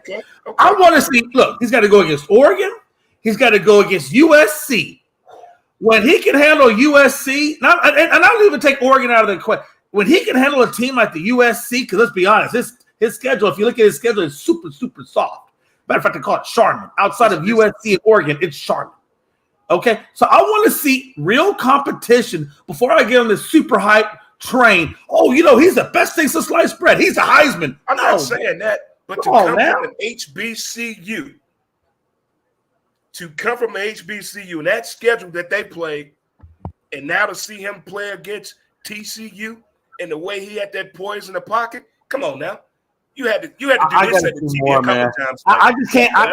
I want to see, look, he's got to go against Oregon. He's got to go against USC. When he can handle USC, and I don't even take Oregon out of the question. When he can handle a team like the USC, because let's be honest, his schedule, if you look at his schedule, is super, super soft. Matter of fact, they call it Charmin. Outside of USC and Oregon, it's Charmin. Okay? So I want to see real competition before I get on this super hype train. Oh, he's the best thing since sliced bread. He's a Heisman. I'm not saying that, but to come from an HBCU, and that schedule that they played, and now to see him play against TCU and the way he had that poise in the pocket, come on now. You had to do this at the TV a couple times. I just can't. I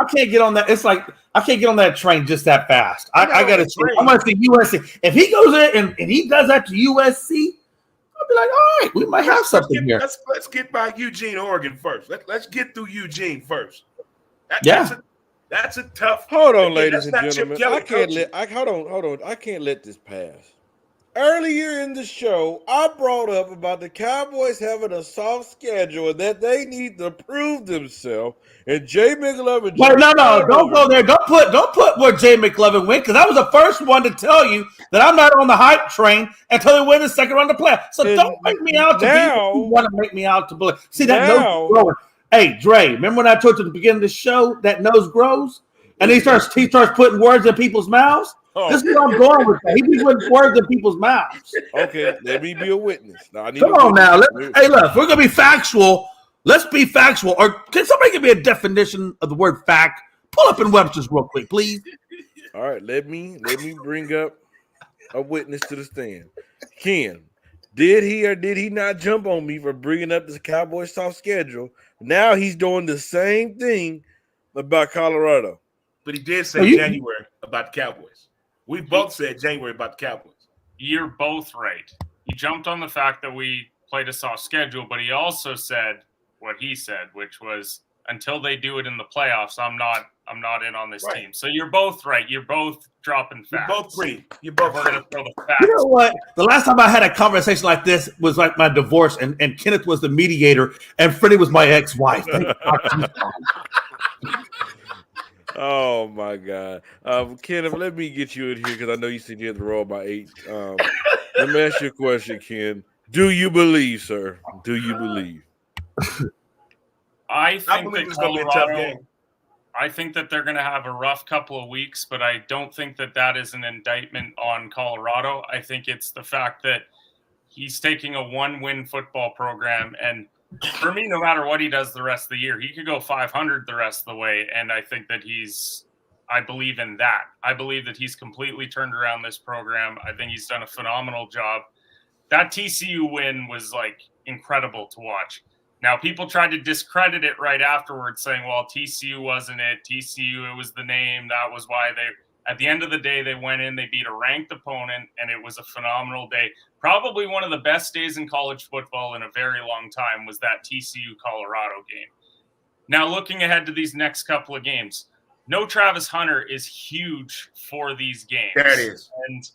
can't get on that. It's like I can't get on that train just that fast. I got to see. I want to see USC. If he goes there and he does that to USC, I'll be like, all right, we might have something here. Let's get by Eugene, Oregon first. Let's get through Eugene first. That's a tough. Hold on, ladies and gentlemen. I can't let this pass. Earlier in the show, I brought up about the Cowboys having a soft schedule and that they need to prove themselves. And Jay McLovin. Wait, no, don't go there. Don't put where Jay McLovin went, because I was the first one to tell you that I'm not on the hype train until they win the second round of play. So don't make me out to be what you want to make me out to believe. See that nose growing. Hey, Dre, remember when I told you at the beginning of the show that nose grows? And he starts putting words in people's mouths? Oh. This is where I'm going with that. He be putting words in people's mouths. Okay, let me be a witness. Now, come on now. Hey, look, if we're going to be factual, let's be factual. Or can somebody give me a definition of the word fact? Pull up in Webster's real quick, please. All right, let me bring up a witness to the stand. Ken, did he or did he not jump on me for bringing up this Cowboys soft schedule? Now he's doing the same thing about Colorado. But he did say January about the Cowboys. We both said January about the Cowboys. You're both right. He jumped on the fact that we played a soft schedule, but he also said what he said, which was until they do it in the playoffs, I'm not in on this team. So you're both right. You're both dropping facts. You're both going to throw the facts. You know what? The last time I had a conversation like this was like my divorce, and Kenneth was the mediator, and Freddie was my ex-wife. Oh my God, Kenneth, let me get you in here because I know you said you had to roll by 8. Let me ask you a question, Ken. Do you believe, sir? Do you believe? I think that Colorado. I think that they're going to have a rough couple of weeks, but I don't think that is an indictment on Colorado. I think it's the fact that he's taking a 1-win football program, and for me, no matter what he does the rest of the year, he could go 500 the rest of the way. And I think that I believe in that. I believe that he's completely turned around this program. I think he's done a phenomenal job. That TCU win was like incredible to watch. Now, people tried to discredit it right afterwards, saying, well, TCU wasn't it. TCU, it was the name. That was why they – at the end of the day, they went in, they beat a ranked opponent, and it was a phenomenal day. Probably one of the best days in college football in a very long time was that TCU-Colorado game. Now, looking ahead to these next couple of games, no Travis Hunter is huge for these games. That is. And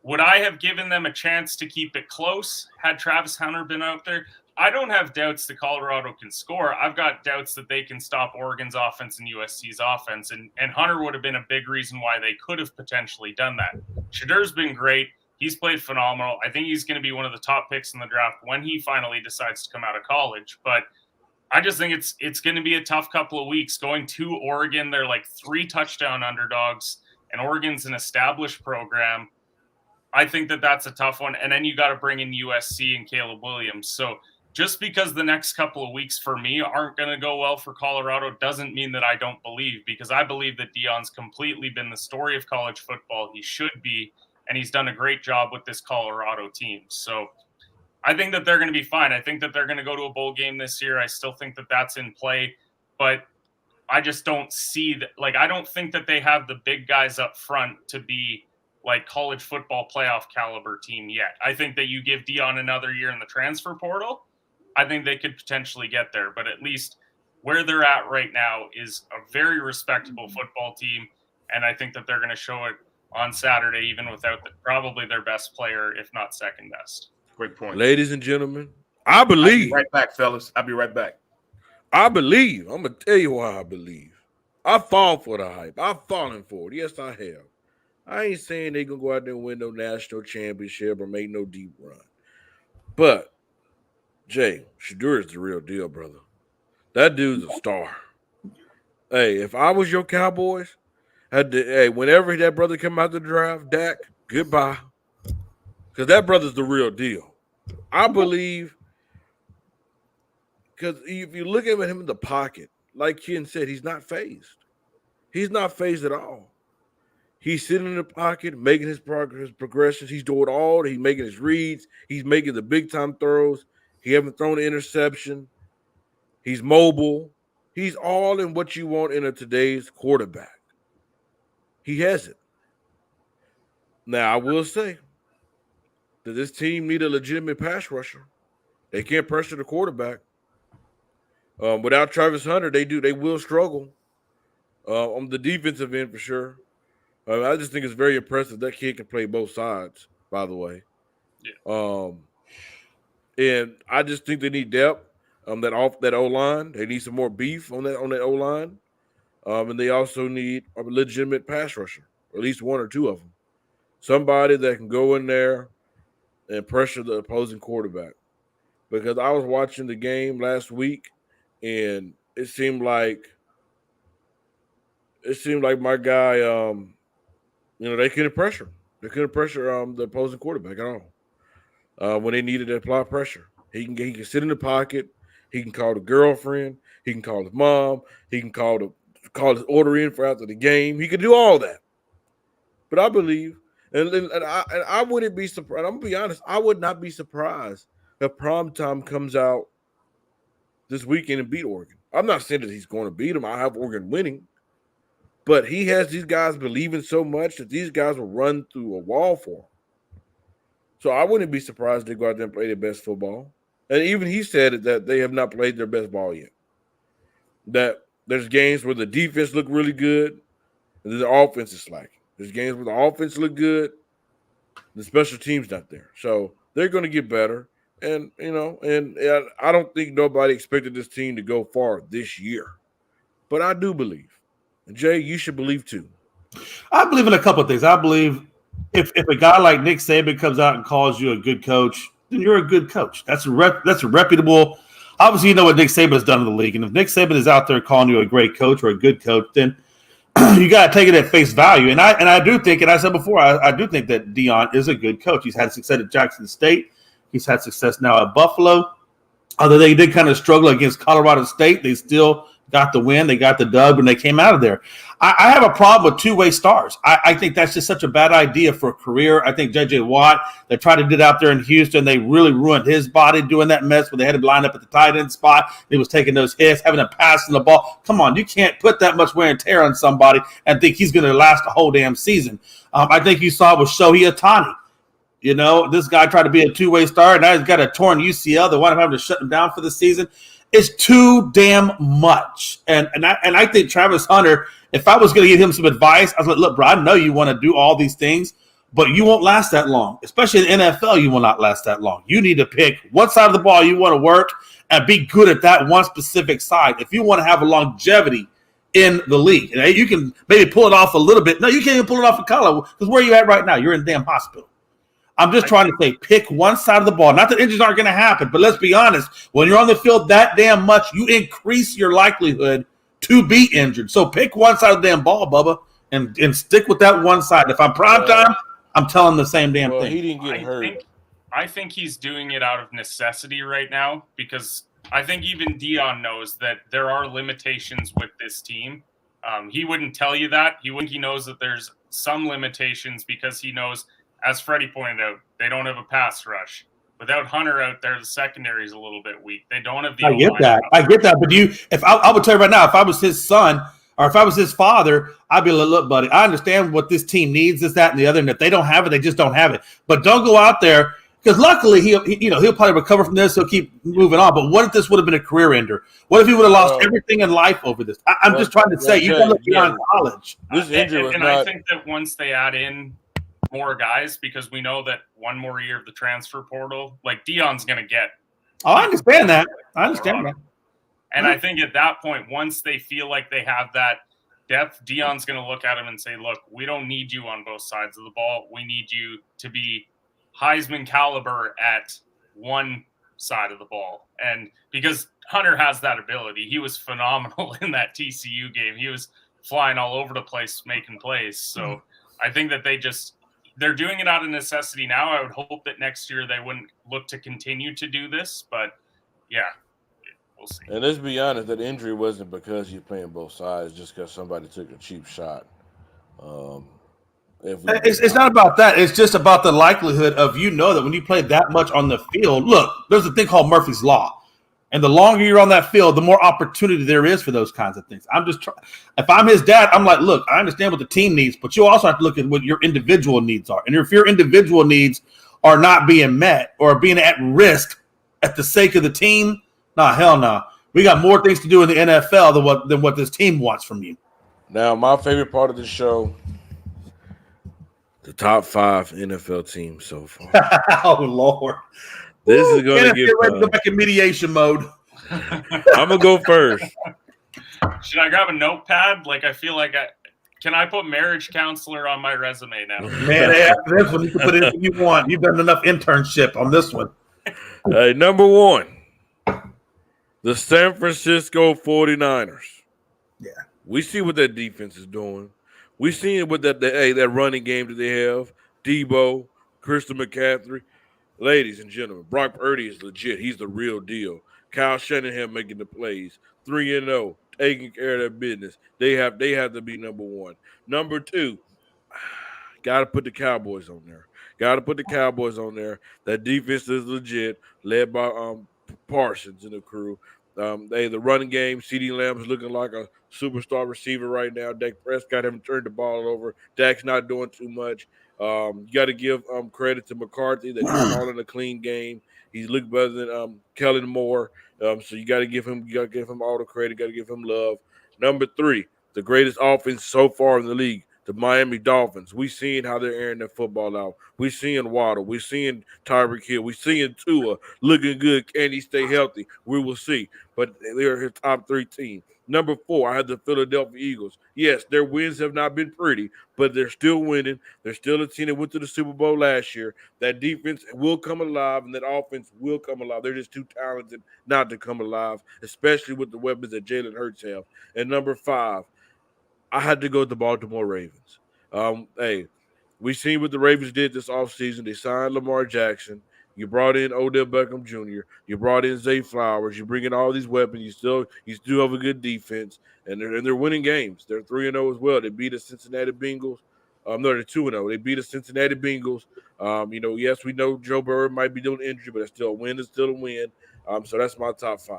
would I have given them a chance to keep it close had Travis Hunter been out there? I don't have doubts that Colorado can score. I've got doubts that they can stop Oregon's offense and USC's offense. And Hunter would have been a big reason why they could have potentially done that. Shedur's been great. He's played phenomenal. I think he's going to be one of the top picks in the draft when he finally decides to come out of college. But I just think it's going to be a tough couple of weeks. Going to Oregon, they're like 3 touchdown underdogs, and Oregon's an established program. I think that's a tough one. And then you got to bring in USC and Caleb Williams. So just because the next couple of weeks for me aren't going to go well for Colorado doesn't mean that I don't believe, because I believe that Deion's completely been the story of college football. He should be, and he's done a great job with this Colorado team. So I think that they're going to be fine. I think that they're going to go to a bowl game this year. I still think that that's in play, but I just don't see that. Like, I don't think that they have the big guys up front to be like college football playoff caliber team yet. I think that you give Deion another year in the transfer portal, I think they could potentially get there, but at least where they're at right now is a very respectable football team. And I think that they're going to show it on Saturday, even without probably their best player, if not second best. Great point. Ladies and gentlemen, I believe. I'll be right back, fellas. I'll be right back. I believe. I'm going to tell you why I believe. I fall for the hype. I've fallen for it. Yes, I have. I ain't saying they're going to go out there and win no national championship or make no deep run. But, Jay, Shedur is the real deal, brother. That dude's a star. Hey, if I was your Cowboys, whenever that brother come out the draft, Dak, goodbye. Because that brother's the real deal. I believe, because if you look at him in the pocket, like Ken said, he's not phased. He's not phased at all. He's sitting in the pocket, making his progressions. He's doing all. He's making his reads. He's making the big-time throws. He hasn't thrown an interception. He's mobile. He's all in what you want in a today's quarterback. He has it. Now, I will say that this team need a legitimate pass rusher. They can't pressure the quarterback. Without Travis Hunter, they will struggle on the defensive end for sure. I just think it's very impressive that kid can play both sides, by the way. Yeah. And I just think they need depth. That O-line, they need some more beef on that O-line. And they also need a legitimate pass rusher, or at least one or two of them. Somebody that can go in there and pressure the opposing quarterback. Because I was watching the game last week, and it seemed like my guy, they couldn't pressure. They couldn't pressure the opposing quarterback at all. When they needed to apply pressure, he can sit in the pocket. He can call the girlfriend. He can call his mom. He can call his order in for after the game. He can do all that. But I believe, and I wouldn't be surprised. I'm gonna be honest. I would not be surprised if Primetime comes out this weekend and beat Oregon. I'm not saying that he's going to beat them. I have Oregon winning. But he has these guys believing so much that these guys will run through a wall for him. So I wouldn't be surprised if they go out there and play their best football. And even he said it, that they have not played their best ball yet. That there's games where the defense look really good and the offense is slacking. There's games where the offense look good, the special team's not there. So they're going to get better. And, I don't think nobody expected this team to go far this year. But I do believe. And Jay, you should believe too. I believe in a couple of things. I believe if a guy like Nick Saban comes out and calls you a good coach, then you're a good coach. That's a reputable. Obviously, you know what Nick Saban has done in the league, and if Nick Saban is out there calling you a great coach or a good coach, then you got to take it at face value. And I do think, and I said before, I do think that Deion is a good coach. He's had success at Jackson State. He's had success now at Buffalo. Although they did kind of struggle against Colorado State, they still got the win, they got the dub, and they came out of there. I have a problem with two-way stars. I think that's just such a bad idea for a career. I think J.J. Watt, they tried to do it out there in Houston. They really ruined his body doing that mess where they had him lined up at the tight end spot. He was taking those hits, having a pass in the ball. Come on, you can't put that much wear and tear on somebody and think he's going to last a whole damn season. I think you saw it with Shohei Ohtani. You know, this guy tried to be a two-way star, and now he's got a torn UCL. They want him to shut him down for the season. It's too damn much. And I think Travis Hunter, if I was going to give him some advice, I was like, look, bro, I know you want to do all these things, but you won't last that long. Especially in the NFL, you will not last that long. You need to pick what side of the ball you want to work and be good at that one specific side. If you want to have a longevity in the league, and you can maybe pull it off a little bit. No, you can't even pull it off in college because where are you at right now? You're in the damn hospital. I'm just trying to say, pick one side of the ball. Not that injuries aren't going to happen, but let's be honest. When you're on the field that damn much, you increase your likelihood to be injured. So pick one side of the damn ball, Bubba, and stick with that one side. If I'm prime time, I'm telling the same damn thing. He didn't get hurt. I think he's doing it out of necessity right now because I think even Dion knows that there are limitations with this team. He wouldn't tell you that. He knows that there's some limitations because he knows, as Freddie pointed out, they don't have a pass rush. Without Hunter out there, the secondary is a little bit weak. They don't have the. I get that. But if I would tell you right now, if I was his son or if I was his father, I'd be like, look, buddy, I understand what this team needs, this, that, and the other. And if they don't have it, they just don't have it. But don't go out there because luckily he'll probably recover from this. He'll keep moving on. But what if this would have been a career ender? What if he would have lost everything in life over this? I'm just trying to say, you got to look beyond college. This injury was not. I think that once they add in more guys, because we know that one more year of the transfer portal, like Dion's going to get. Oh, I understand that. And I think at that point, once they feel like they have that depth, Dion's going to look at him and say, look, we don't need you on both sides of the ball. We need you to be Heisman caliber at one side of the ball. And because Hunter has that ability, he was phenomenal in that TCU game. He was flying all over the place, making plays. So I think that they're doing it out of necessity now. I would hope that next year they wouldn't look to continue to do this, but yeah, we'll see. And let's be honest, that injury wasn't because you're playing both sides, just because somebody took a cheap shot. It's not about that. It's just about the likelihood of that when you play that much on the field. Look, there's a thing called Murphy's Law. And the longer you're on that field, the more opportunity there is for those kinds of things. If I'm his dad, I'm like, look, I understand what the team needs, but you also have to look at what your individual needs are. And if your individual needs are not being met or being at risk at the sake of the team, hell no. We got more things to do in the NFL than what this team wants from you. Now, my favorite part of the show, the top 5 NFL teams so far. Oh, Lord. This is going to get ready to go back in mediation mode. I'm going to go first. Should I grab a notepad? Like, I feel like can I put marriage counselor on my resume now? Man, after this one, you can put anything you want. You've done enough internship on this one. Hey, number 1, the San Francisco 49ers. Yeah. We see what that defense is doing. We see it with that running game that they have. Debo, Christian McCaffrey. Ladies and gentlemen, Brock Purdy is legit. He's the real deal. Kyle Shanahan making the plays. 3-0, taking care of their business. They have to be number 1. Number 2, got to put the Cowboys on there. That defense is legit, led by Parsons and the crew. The running game, CeeDee Lamb is looking like a superstar receiver right now. Dak Prescott haven't turned the ball over. Dak's not doing too much. You got to give credit to McCarthy that he's calling a clean game. He's looked better than Kellen Moore. So you got to give him all the credit. Got to give him love. Number 3, the greatest offense so far in the league, the Miami Dolphins. We seeing how they're airing their football out. We seeing Waddle. We seeing Tyreek Hill. We seeing Tua looking good. Can he stay healthy? We will see. But they're his top 3 team. Number 4, I had the Philadelphia Eagles. Yes, their wins have not been pretty, but they're still winning. They're still a team that went to the Super Bowl last year. That defense will come alive, and that offense will come alive. They're just too talented not to come alive, especially with the weapons that Jalen Hurts have. And number 5, I had to go with the Baltimore Ravens. We seen what the Ravens did this offseason. They signed Lamar Jackson. You brought in Odell Beckham Jr. You brought in Zay Flowers. You bring in all these weapons. You still have a good defense, and they're winning games. They're 3-0 as well. They beat the Cincinnati Bengals. No, they're 2-0. They beat the Cincinnati Bengals. Yes, we know Joe Burrow might be doing injury, but it's still a win. It's still a win. So that's my top 5.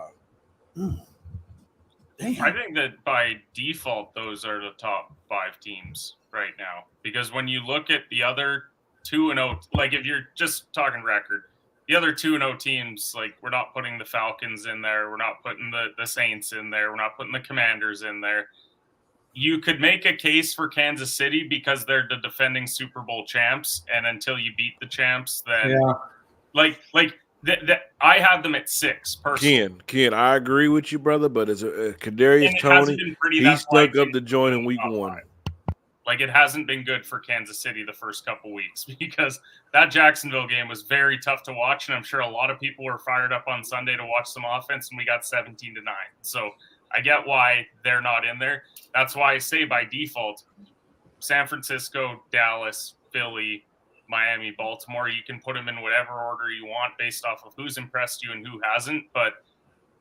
I think that by default, those are the top 5 teams right now. Because when you look at the other 2-0, like if you're just talking record, the other 2-0 teams, like we're not putting the Falcons in there. We're not putting the Saints in there. We're not putting the Commanders in there. You could make a case for Kansas City because they're the defending Super Bowl champs. And until you beat the champs, then I have them at 6 personally. Ken, I agree with you, brother. But as Kadarius Toney, he stuck up the joint in week 1. Like it hasn't been good for Kansas City the first couple weeks because that Jacksonville game was very tough to watch, and I'm sure a lot of people were fired up on Sunday to watch some offense, and we got 17-9. So I get why they're not in there. That's why I say by default, San Francisco, Dallas, Philly, Miami, Baltimore, you can put them in whatever order you want based off of who's impressed you and who hasn't. But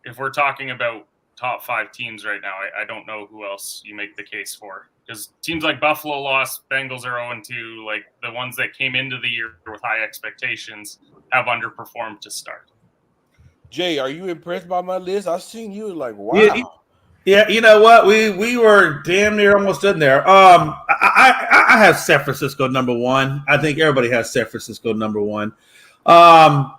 if we're talking about top 5 teams right now, I don't know who else you make the case for. Because teams like Buffalo lost, Bengals are 0-2, like the ones that came into the year with high expectations have underperformed to start. Jay, are you impressed by my list? I've seen you like, wow. Yeah, you know what? We were damn near almost in there. I have San Francisco number 1. I think everybody has San Francisco number 1. I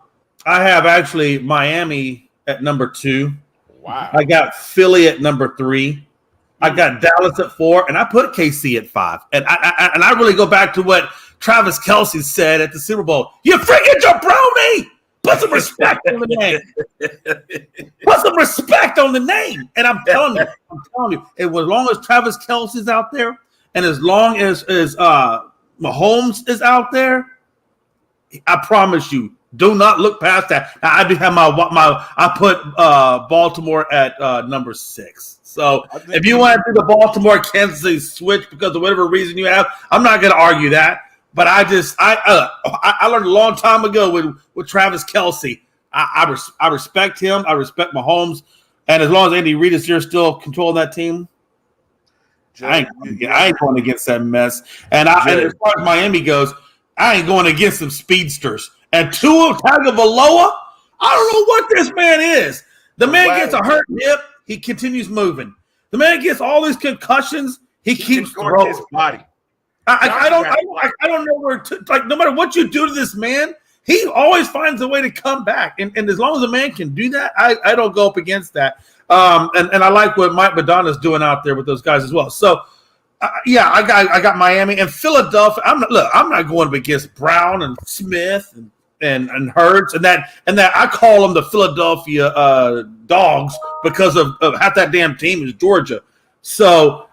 have actually Miami at number 2. Wow. I got Philly at number 3. I got Dallas at 4, and I put KC at 5. And I really go back to what Travis Kelce said at the Super Bowl. You freaking jabroni! Put some respect on the name. Put some respect on the name. And I'm telling you, as long as Travis Kelce's out there, and as long as Mahomes is out there, I promise you, do not look past that. Now, I do have I put Baltimore at number 6. So if you want to do the Baltimore Kansas City switch because of whatever reason you have, I'm not going to argue that. But I learned a long time ago with Travis Kelce. I respect him. I respect Mahomes. And as long as Andy Reid is here still controlling that team, I ain't going against that mess. And as far as Miami goes, I ain't going against some speedsters. And Tua Tagovailoa, I don't know what this man is. The man gets a hurt hip, he continues moving. The man gets all these concussions, he keeps throwing his body. I don't know where to, like, no matter what you do to this man, he always finds a way to come back. And as long as a man can do that, I don't go up against that. And I like what Mike Madonna's doing out there with those guys as well. So I got Miami and Philadelphia. I'm not going up against Brown and Smith and Hurts and that I call them the Philadelphia Dogs because of half that damn team is Georgia. So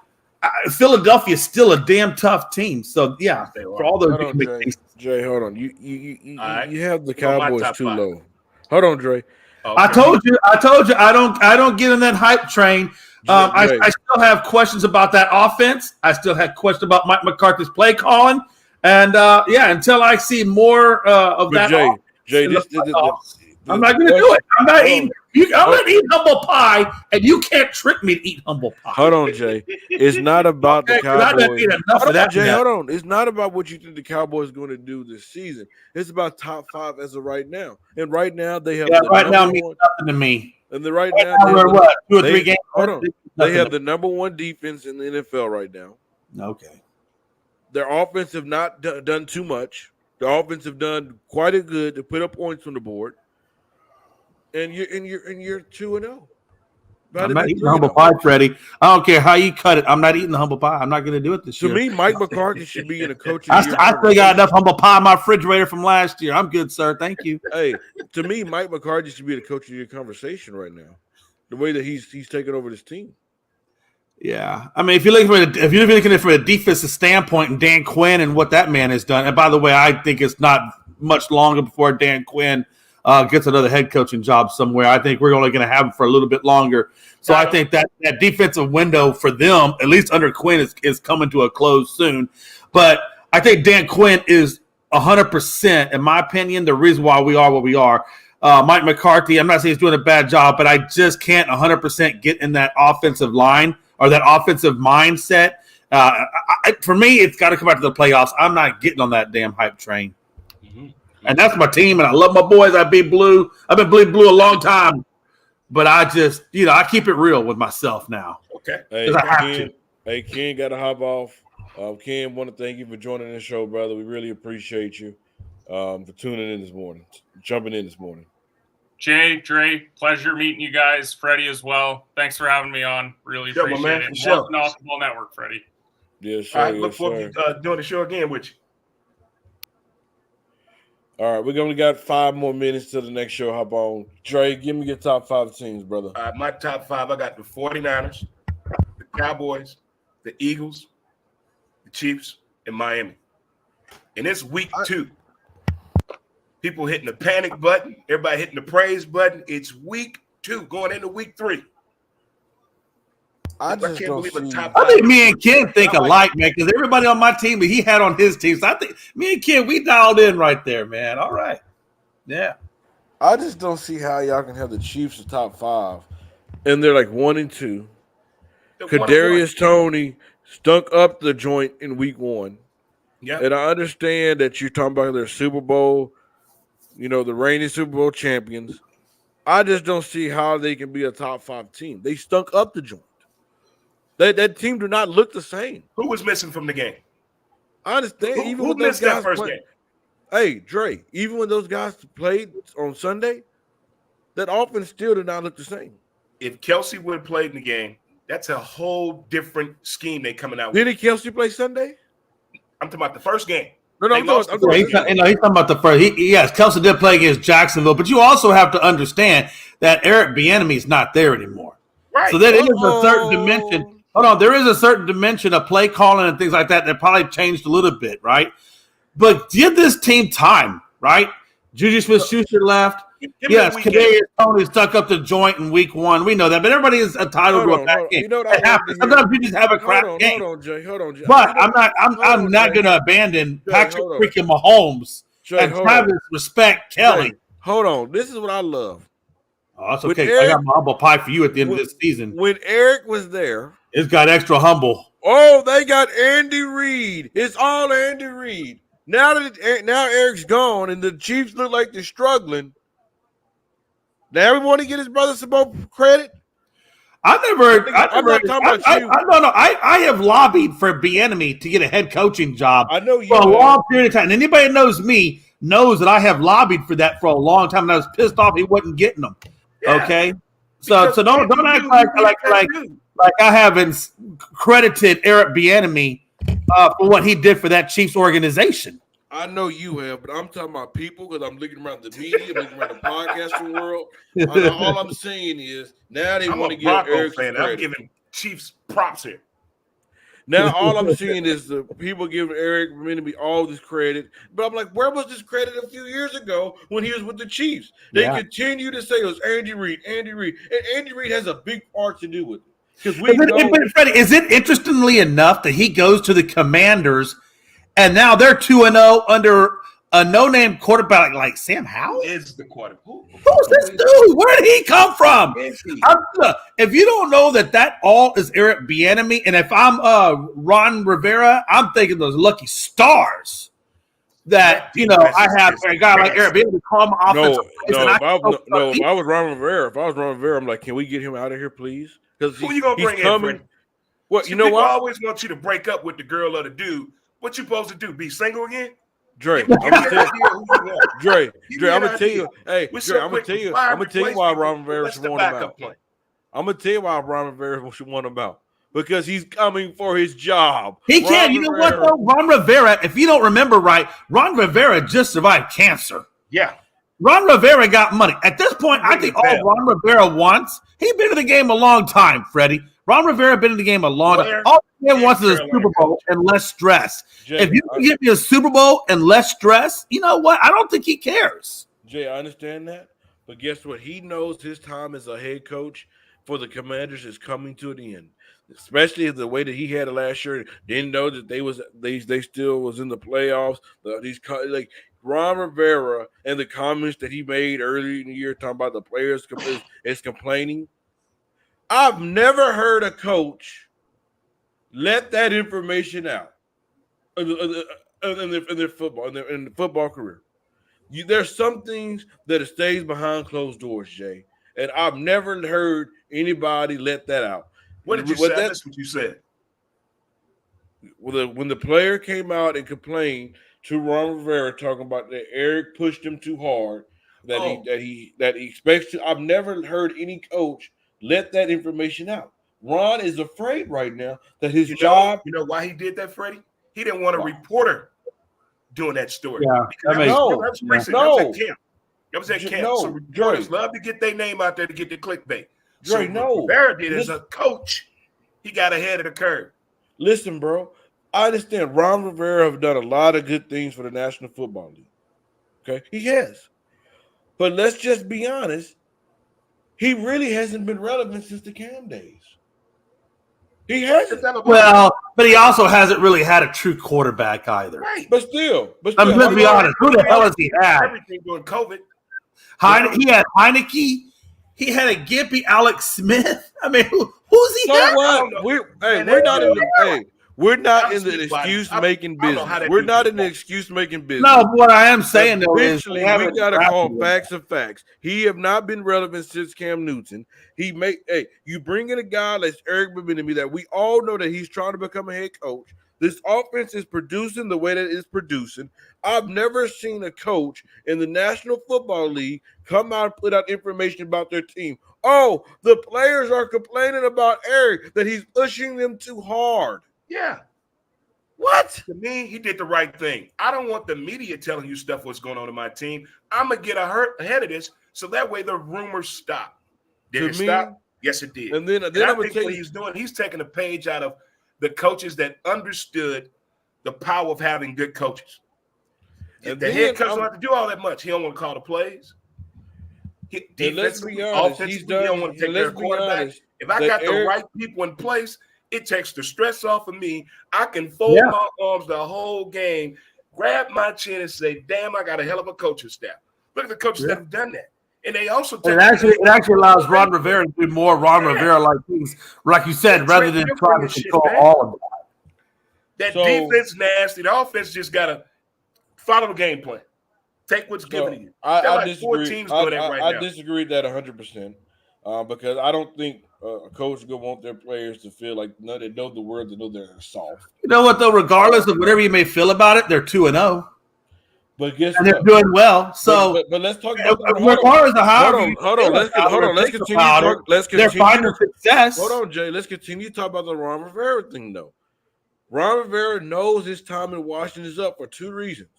Philadelphia is still a damn tough team. So yeah, for all those Jay, hold on. You have the Cowboys too low. Hold on, Dre. Okay. I told you I don't get in that hype train. I still have questions about that offense. I still have questions about Mike McCarthy's play calling. And until I see more of that, Jay, I'm not going to do it. I'm not eating humble pie, and you can't trick me to eat humble pie. Hold on, Jay. It's not about the Cowboys. Hold on. It's not about what you think the Cowboys are going to do this season. It's about top 5 as of right now. And right now they have right now means nothing to me. And right now we're what 2 or 3 games. Hold on. They have the number 1 defense in the NFL right now. Okay. Their offense have not done too much. The offense have done quite a good to put up points on the board. And you're 2-0. I'm not eating humble pie, Freddie. I don't care how you cut it. I'm not eating the humble pie. I'm not going to do it this year. To me, Mike McCarthy should be in a coaching. I still got enough humble pie in my refrigerator from last year. I'm good, sir. Thank you. Hey, to me, Mike McCarthy should be in a coach of your conversation right now. The way that he's taking over this team. Yeah, I mean, if you're looking at it from a defensive standpoint, and Dan Quinn and what that man has done, and by the way, I think it's not much longer before Dan Quinn gets another head coaching job somewhere. I think we're only going to have him for a little bit longer. So I think that defensive window for them, at least under Quinn, is coming to a close soon. But I think Dan Quinn is 100%, in my opinion, the reason why we are what we are. Mike McCarthy, I'm not saying he's doing a bad job, but I just can't 100% get in that offensive line or that offensive mindset. For me, it's got to come out to the playoffs. I'm not getting on that damn hype train. Mhm. And that's my team, and I love my boys. I've been blue a long time. But I just, I keep it real with myself now. Okay. Hey, I have to. Hey, Ken, got to hop off. Ken, want to thank you for joining the show, brother. We really appreciate you for tuning in this morning, jumping in this morning. Jay, Dre, pleasure meeting you guys. Freddie as well. Thanks for having me on. Really Sure, my appreciate man. it. Sure. Welcome to Off the Ball Network, Freddie. Yes, sir. All right. Yes, Look forward to doing the show again with you. All right, we only got 5 more minutes till the next show. Hop on. Dre, give me your top 5 teams, brother. My top 5, I got the 49ers, the Cowboys, the Eagles, the Chiefs, and Miami. And it's week 2. People hitting the panic button. Everybody hitting the praise button. It's week 2 going into week 3. I just can't don't believe a see. top I think 5. me and Ken think alike, man, because everybody on my team, he had on his team. So I think me and Ken, we dialed in right there, man. All right. Yeah. I just don't see how y'all can have the Chiefs the top 5, and they're like 1 and 2. Kadarius Toney stunk up the joint in week 1. Yeah. And I understand that you're talking about their Super Bowl, the reigning Super Bowl champions. I just don't see how they can be a top 5 team. They stunk up the joint. That team do not look the same. Who was missing from the game? I understand. Who missed that first game? Hey, Dre, even when those guys played on Sunday, that offense still did not look the same. If Kelsey would have played in the game, that's a whole different scheme they coming out with. Didn't Kelsey play Sunday? I'm talking about the first game. No, They I'm lost talking the He's talking about the first. Yes, Kelsey did play against Jacksonville, but you also have to understand that Eric Bieniemy is not there anymore. Right. So there is a certain dimension. Hold on, there is a certain dimension of play calling and things like that probably changed a little bit, right? But give this team time, right? Juju Smith-Schuster left. Yes, Kadarius Toney stuck up the joint in week 1. We know that, but everybody is entitled to a bad game. Sometimes you just have a crap game. Hold on, Jay. But I'm not going to abandon Patrick freaking Mahomes and Travis respect Kelly. Jay, hold on. This is what I love. Oh, that's okay. I got my humble pie for you at the end of this season. When Eric was there, it's got extra humble. Oh, they got Andy Reid. It's all Andy Reid. Now Eric's gone and the Chiefs look like they're struggling. Now we want to get his brother some more credit. I'm not talking about you. I have lobbied for Bieniemy to get a head coaching job. I know you for a long period of time. And anybody that knows me knows that I have lobbied for that for a long time. And I was pissed off he wasn't getting them. Yeah. Okay, so don't act like I haven't credited Eric Bieniemy for what he did for that Chiefs organization. I know you have, but I'm talking about people because I'm looking around the media, I'm looking around the podcasting world. All I'm saying is now they want to give Eric credit. I'm giving Chiefs props here. Now all I'm seeing is the people giving Eric Bieniemy all this credit, but I'm like, where was this credit a few years ago when he was with the Chiefs? They continue to say it was Andy Reid, and Andy Reid has a big part to do with it. Because but Freddie, is it interestingly enough that he goes to the Commanders and now they're 2-0 under a no-name quarterback like Sam Howell? Who is the quarterback? Who's this dude? Where did he come from? If you don't know that all is Eric Bieniemy, and if I'm Ron Rivera, I'm thinking those lucky stars that I have a guy like Eric Bieniemy to call my offensive. If I was Ron Rivera, I'm like, can we get him out of here, please? Because who you gonna bring in? What you know? What? I always want you to break up with the girl or the dude. What you supposed to do? Be single again? Dre, I'm gonna tell you. Hey, Dre, I'm gonna tell you why Ron Rivera should want him out. I'm gonna tell you why Ron Rivera should want him out. Because he's coming for his job. He can't. You know what, though? Ron Rivera, if you don't remember right, Ron Rivera just survived cancer. Yeah. Ron Rivera got money. At this point, I think all Ron Rivera wants, he's been in the game a long time, Freddie. Ron Rivera been in the game a long time. All he wants is a Super Bowl and less stress. Jay, if you can give me a Super Bowl and less stress, you know what? I don't think he cares. Jay, I understand that. But guess what? He knows his time as a head coach for the Commanders is coming to an end. Especially the way that he had it last year, didn't know that they still was in the playoffs. Like Ron Rivera and the comments that he made earlier in the year talking about the players is complaining. I've never heard a coach let that information out in their football in the football career. There's some things that it stays behind closed doors, Jay, and I've never heard anybody let that out. What did you say? That's what you said. When the player came out and complained to Ron Rivera talking about that Eric pushed him too hard, that he expects to. I've never heard any coach let that information out. Ron is afraid right now that his job. You know why he did that, Freddie? He didn't want a reporter doing that story. Yeah, that was at camp. No, so reporters love to get their name out there to get the clickbait. So Dre, what Rivera did as a coach, he got ahead of the curve. Listen, bro, I understand Ron Rivera have done a lot of good things for the National Football League. Okay, he has. But let's just be honest, he really hasn't been relevant since the Cam days. He hasn't. Well, but he also hasn't really had a true quarterback either. Right. But still, let's be honest. Who the hell has he had? Everything during COVID. He had Heineke. He had a gimpy Alex Smith. I mean, who's he? So what? We're not in the we're not in the excuse making business. We're not in the excuse making business. No, but what I am saying though is we gotta call facts of facts. He have not been relevant since Cam Newton. You bring in a guy like Eric Bieniemy that we all know that he's trying to become a head coach. This offense is producing the way that it's producing. I've never seen a coach in the National Football League come out and put out information about their team. Oh, the players are complaining about Eric, that he's pushing them too hard. Yeah. What? To me, he did the right thing. I don't want the media telling you stuff what's going on in my team. I'm going to get ahead of this so that way the rumors stop. Did it stop? Yes, it did. And then I think what he's doing, he's taking a page out of the coaches that understood the power of having good coaches. And the head coach don't have to do all that much. He don't want to call the plays. Defensively, offensively, he don't want to take care of quarterback. If I got the right people in place, it takes the stress off of me. I can fold my arms the whole game, grab my chin and say, damn, I got a hell of a coaching staff. Look at the coaches that have done that. And they also it actually allows Ron Rivera to do more Rivera-like things, like you said, rather than trying to control all of that. Defense nasty. The offense just got to follow the game plan. Take what's given to you. I disagree. I disagree with that 100%. Because I don't think a coach is going to want their players to feel like they know the word, they know they're soft. You know what, though? Regardless of whatever you may feel about it, they're 2-0. But guess and they're doing well. So, but let's talk about regardless of how. Hold on. Let's continue. They're finding success. Hold on, Jay. Let's continue to talk about the Ron Rivera thing, though. Ron Rivera knows his time in Washington is up for two reasons.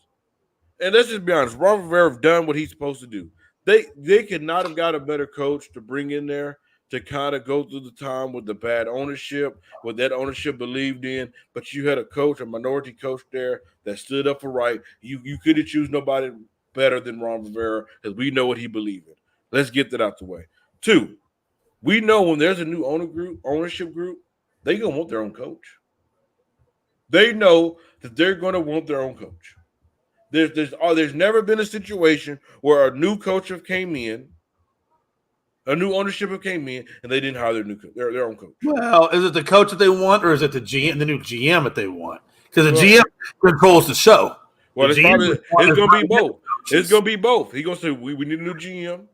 And let's just be honest. Ron Rivera have done what he's supposed to do. They could not have got a better coach to bring in there to kind of go through the time with the bad ownership, what that ownership believed in. But you had a minority coach there that stood up for right. You couldn't choose nobody better than Ron Rivera because we know what he believed in. Let's get that out the way. Two, we know when there's a new ownership group, they're going to want their own coach. They know that they're going to want their own coach. There's never been a situation where a new coach came in, a new ownership came in, and they didn't hire their own coach. Well, is it the coach that they want, or is it the new GM that they want? Because the GM controls the show. Well, it's going to be both. It's going to be both. He's going to say we need a new GM,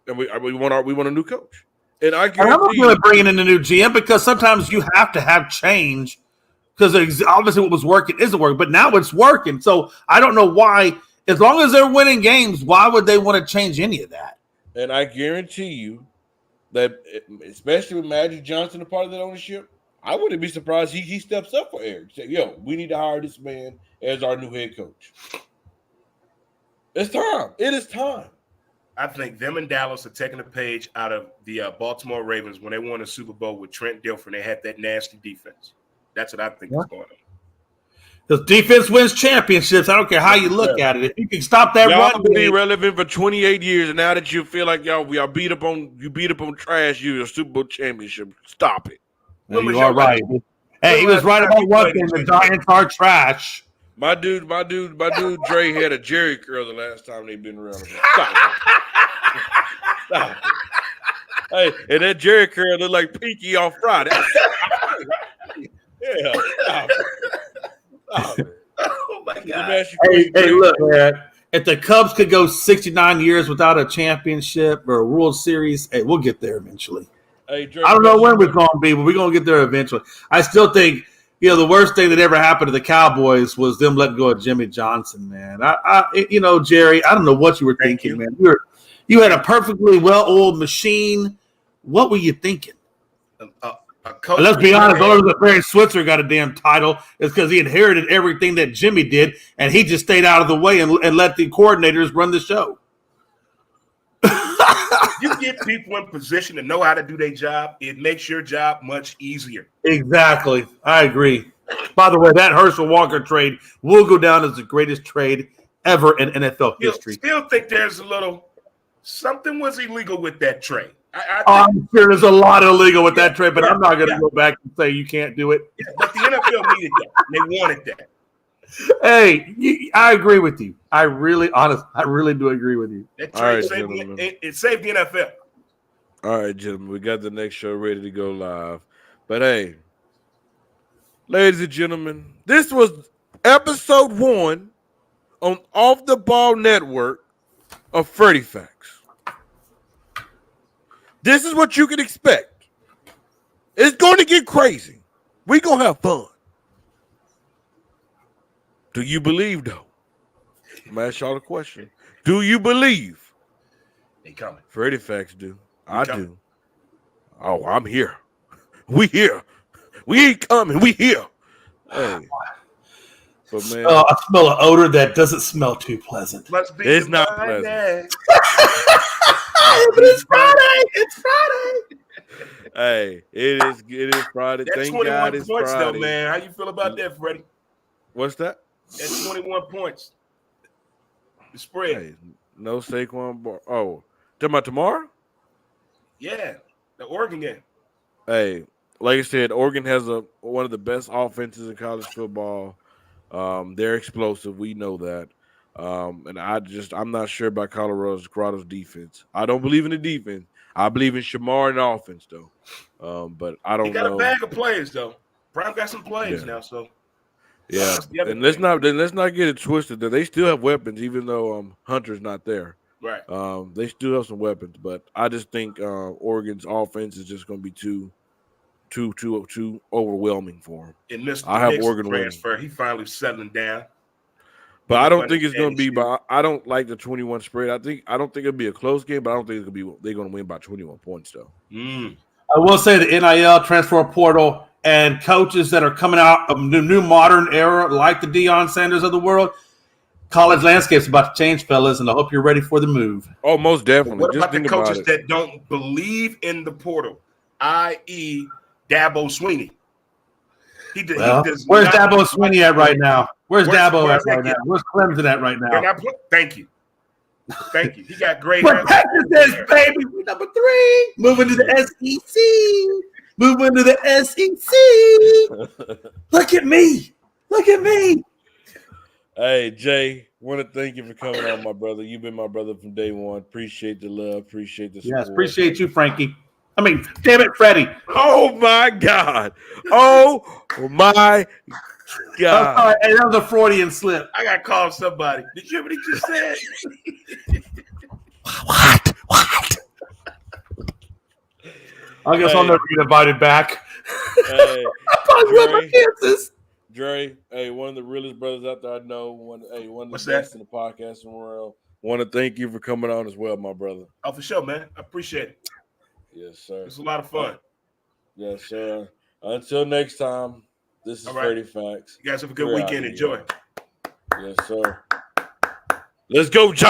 and we want a new coach. And I'm not going to bring in a new GM because sometimes you have to have change. Because obviously what was working isn't working, but now it's working. So I don't know why. As long as they're winning games, why would they want to change any of that? And I guarantee you that, especially with Magic Johnson a part of that ownership, I wouldn't be surprised he steps up for Eric. Say, yo, we need to hire this man as our new head coach. It's time. It is time. I think them and Dallas are taking a page out of the Baltimore Ravens when they won the Super Bowl with Trent Dilfer. They had that nasty defense. That's what I think is going on. Because defense wins championships. I don't care how you look at it. If you can stop that Y'all run been game, irrelevant for 28 years, and now that you feel like y'all beat up on trash, you're a Super Bowl championship. Stop it. When you was are your right. Hey, he was right about one thing. The Giants are trash. My dude, Dre had a Jerry curl the last time they've been relevant. Stop it. Stop it. Hey, and that Jerry curl looked like Pinky off Friday. Yeah, stop it. Stop it. Oh my God. Hey, look, man. If the Cubs could go 69 years without a championship or a World Series, hey, we'll get there eventually. Hey, Dre, I don't know when we're going to be, but we're going to get there eventually. I still think, the worst thing that ever happened to the Cowboys was them letting go of Jimmy Johnson, man. Jerry, I don't know what you were thinking, man. You had a perfectly well-oiled machine. What were you thinking? Let's be honest, the only reason Barry Switzer got a damn title is because he inherited everything that Jimmy did, and he just stayed out of the way and let the coordinators run the show. You get people in position to know how to do their job, it makes your job much easier. Exactly. I agree. By the way, that Herschel Walker trade will go down as the greatest trade ever in NFL history. Still think there's a little something was illegal with that trade. I'm sure there's a lot illegal with that trade, but I'm not going to go back and say you can't do it. Yeah, but the NFL needed that. They wanted that. Hey, I agree with you. I really do agree with you. That trade saved the NFL. All right, gentlemen, we got the next show ready to go live. But hey, ladies and gentlemen, this was episode 1 on Off the Ball Network of Freddie Facts. This is what you can expect. It's going to get crazy. We're going to have fun. Do you believe, though? I'm going to ask y'all a question. Do you believe? They coming. Freddie Facts do. I do. Oh, I'm here. We here. We ain't coming. We here. Hey. But man, I smell an odor that doesn't smell too pleasant. It's not pleasant. But it's Friday. It's Friday. Hey, it is Friday. That's 21 points, though, man. How you feel about that, Freddie? What's that? That's 21 points. The spread. Hey, no Saquon. Talking about tomorrow? Yeah, the Oregon game. Hey, like I said, Oregon has one of the best offenses in college football. They're explosive. We know that. And I'm not sure about Colorado's defense. I don't believe in the defense. I believe in Shamar and offense, though. But I don't know. He got a bag of players, though. Brown got some plays now, so. Yeah, and let's not get it twisted. That they still have weapons, even though Hunter's not there. Right. They still have some weapons, but I just think Oregon's offense is just going to be too overwhelming for him. And Mr. I have Nick's Oregon transfer. He finally settling down. But I don't think it's going to be. But I don't like the 21 spread. I don't think it'll be a close game. But I don't think it's going to be. They're going to win by 21 points though. I will say the NIL transfer portal and coaches that are coming out of the new modern era, like the Deion Sanders of the world. College landscape's about to change, fellas, and I hope you're ready for the move. Oh, most definitely. What about the coaches that don't believe in the portal, i.e., Dabo Swinney? Where's Dabo Swinney at right now? Where's Dabo at right now? Where's Clemson at right now? Thank you. He got great. Protect this, baby. We're number 3. Moving to the SEC. Moving to the SEC. Look at me. Hey, Jay, want to thank you for coming on, my brother. You've been my brother from day one. Appreciate the love. Appreciate the support. Yes, appreciate you, Frankie. I mean, damn it, Freddie. Oh, my God. Oh, my God. Sorry, hey, that was a Freudian slip. I got to call somebody. Did you hear what he just said? What? I guess I'll never get invited back. Hey, Kansas. Dre, hey, one of the realest brothers out there I know. One of the best in the podcasting world. Want to thank you for coming on as well, my brother. Oh, for sure, man. I appreciate it. Yes, sir. It's a lot of fun. Yes, sir. Until next time, this is Freddie Facts. You guys have a good weekend. Enjoy. Yes, sir. Let's go, Giants.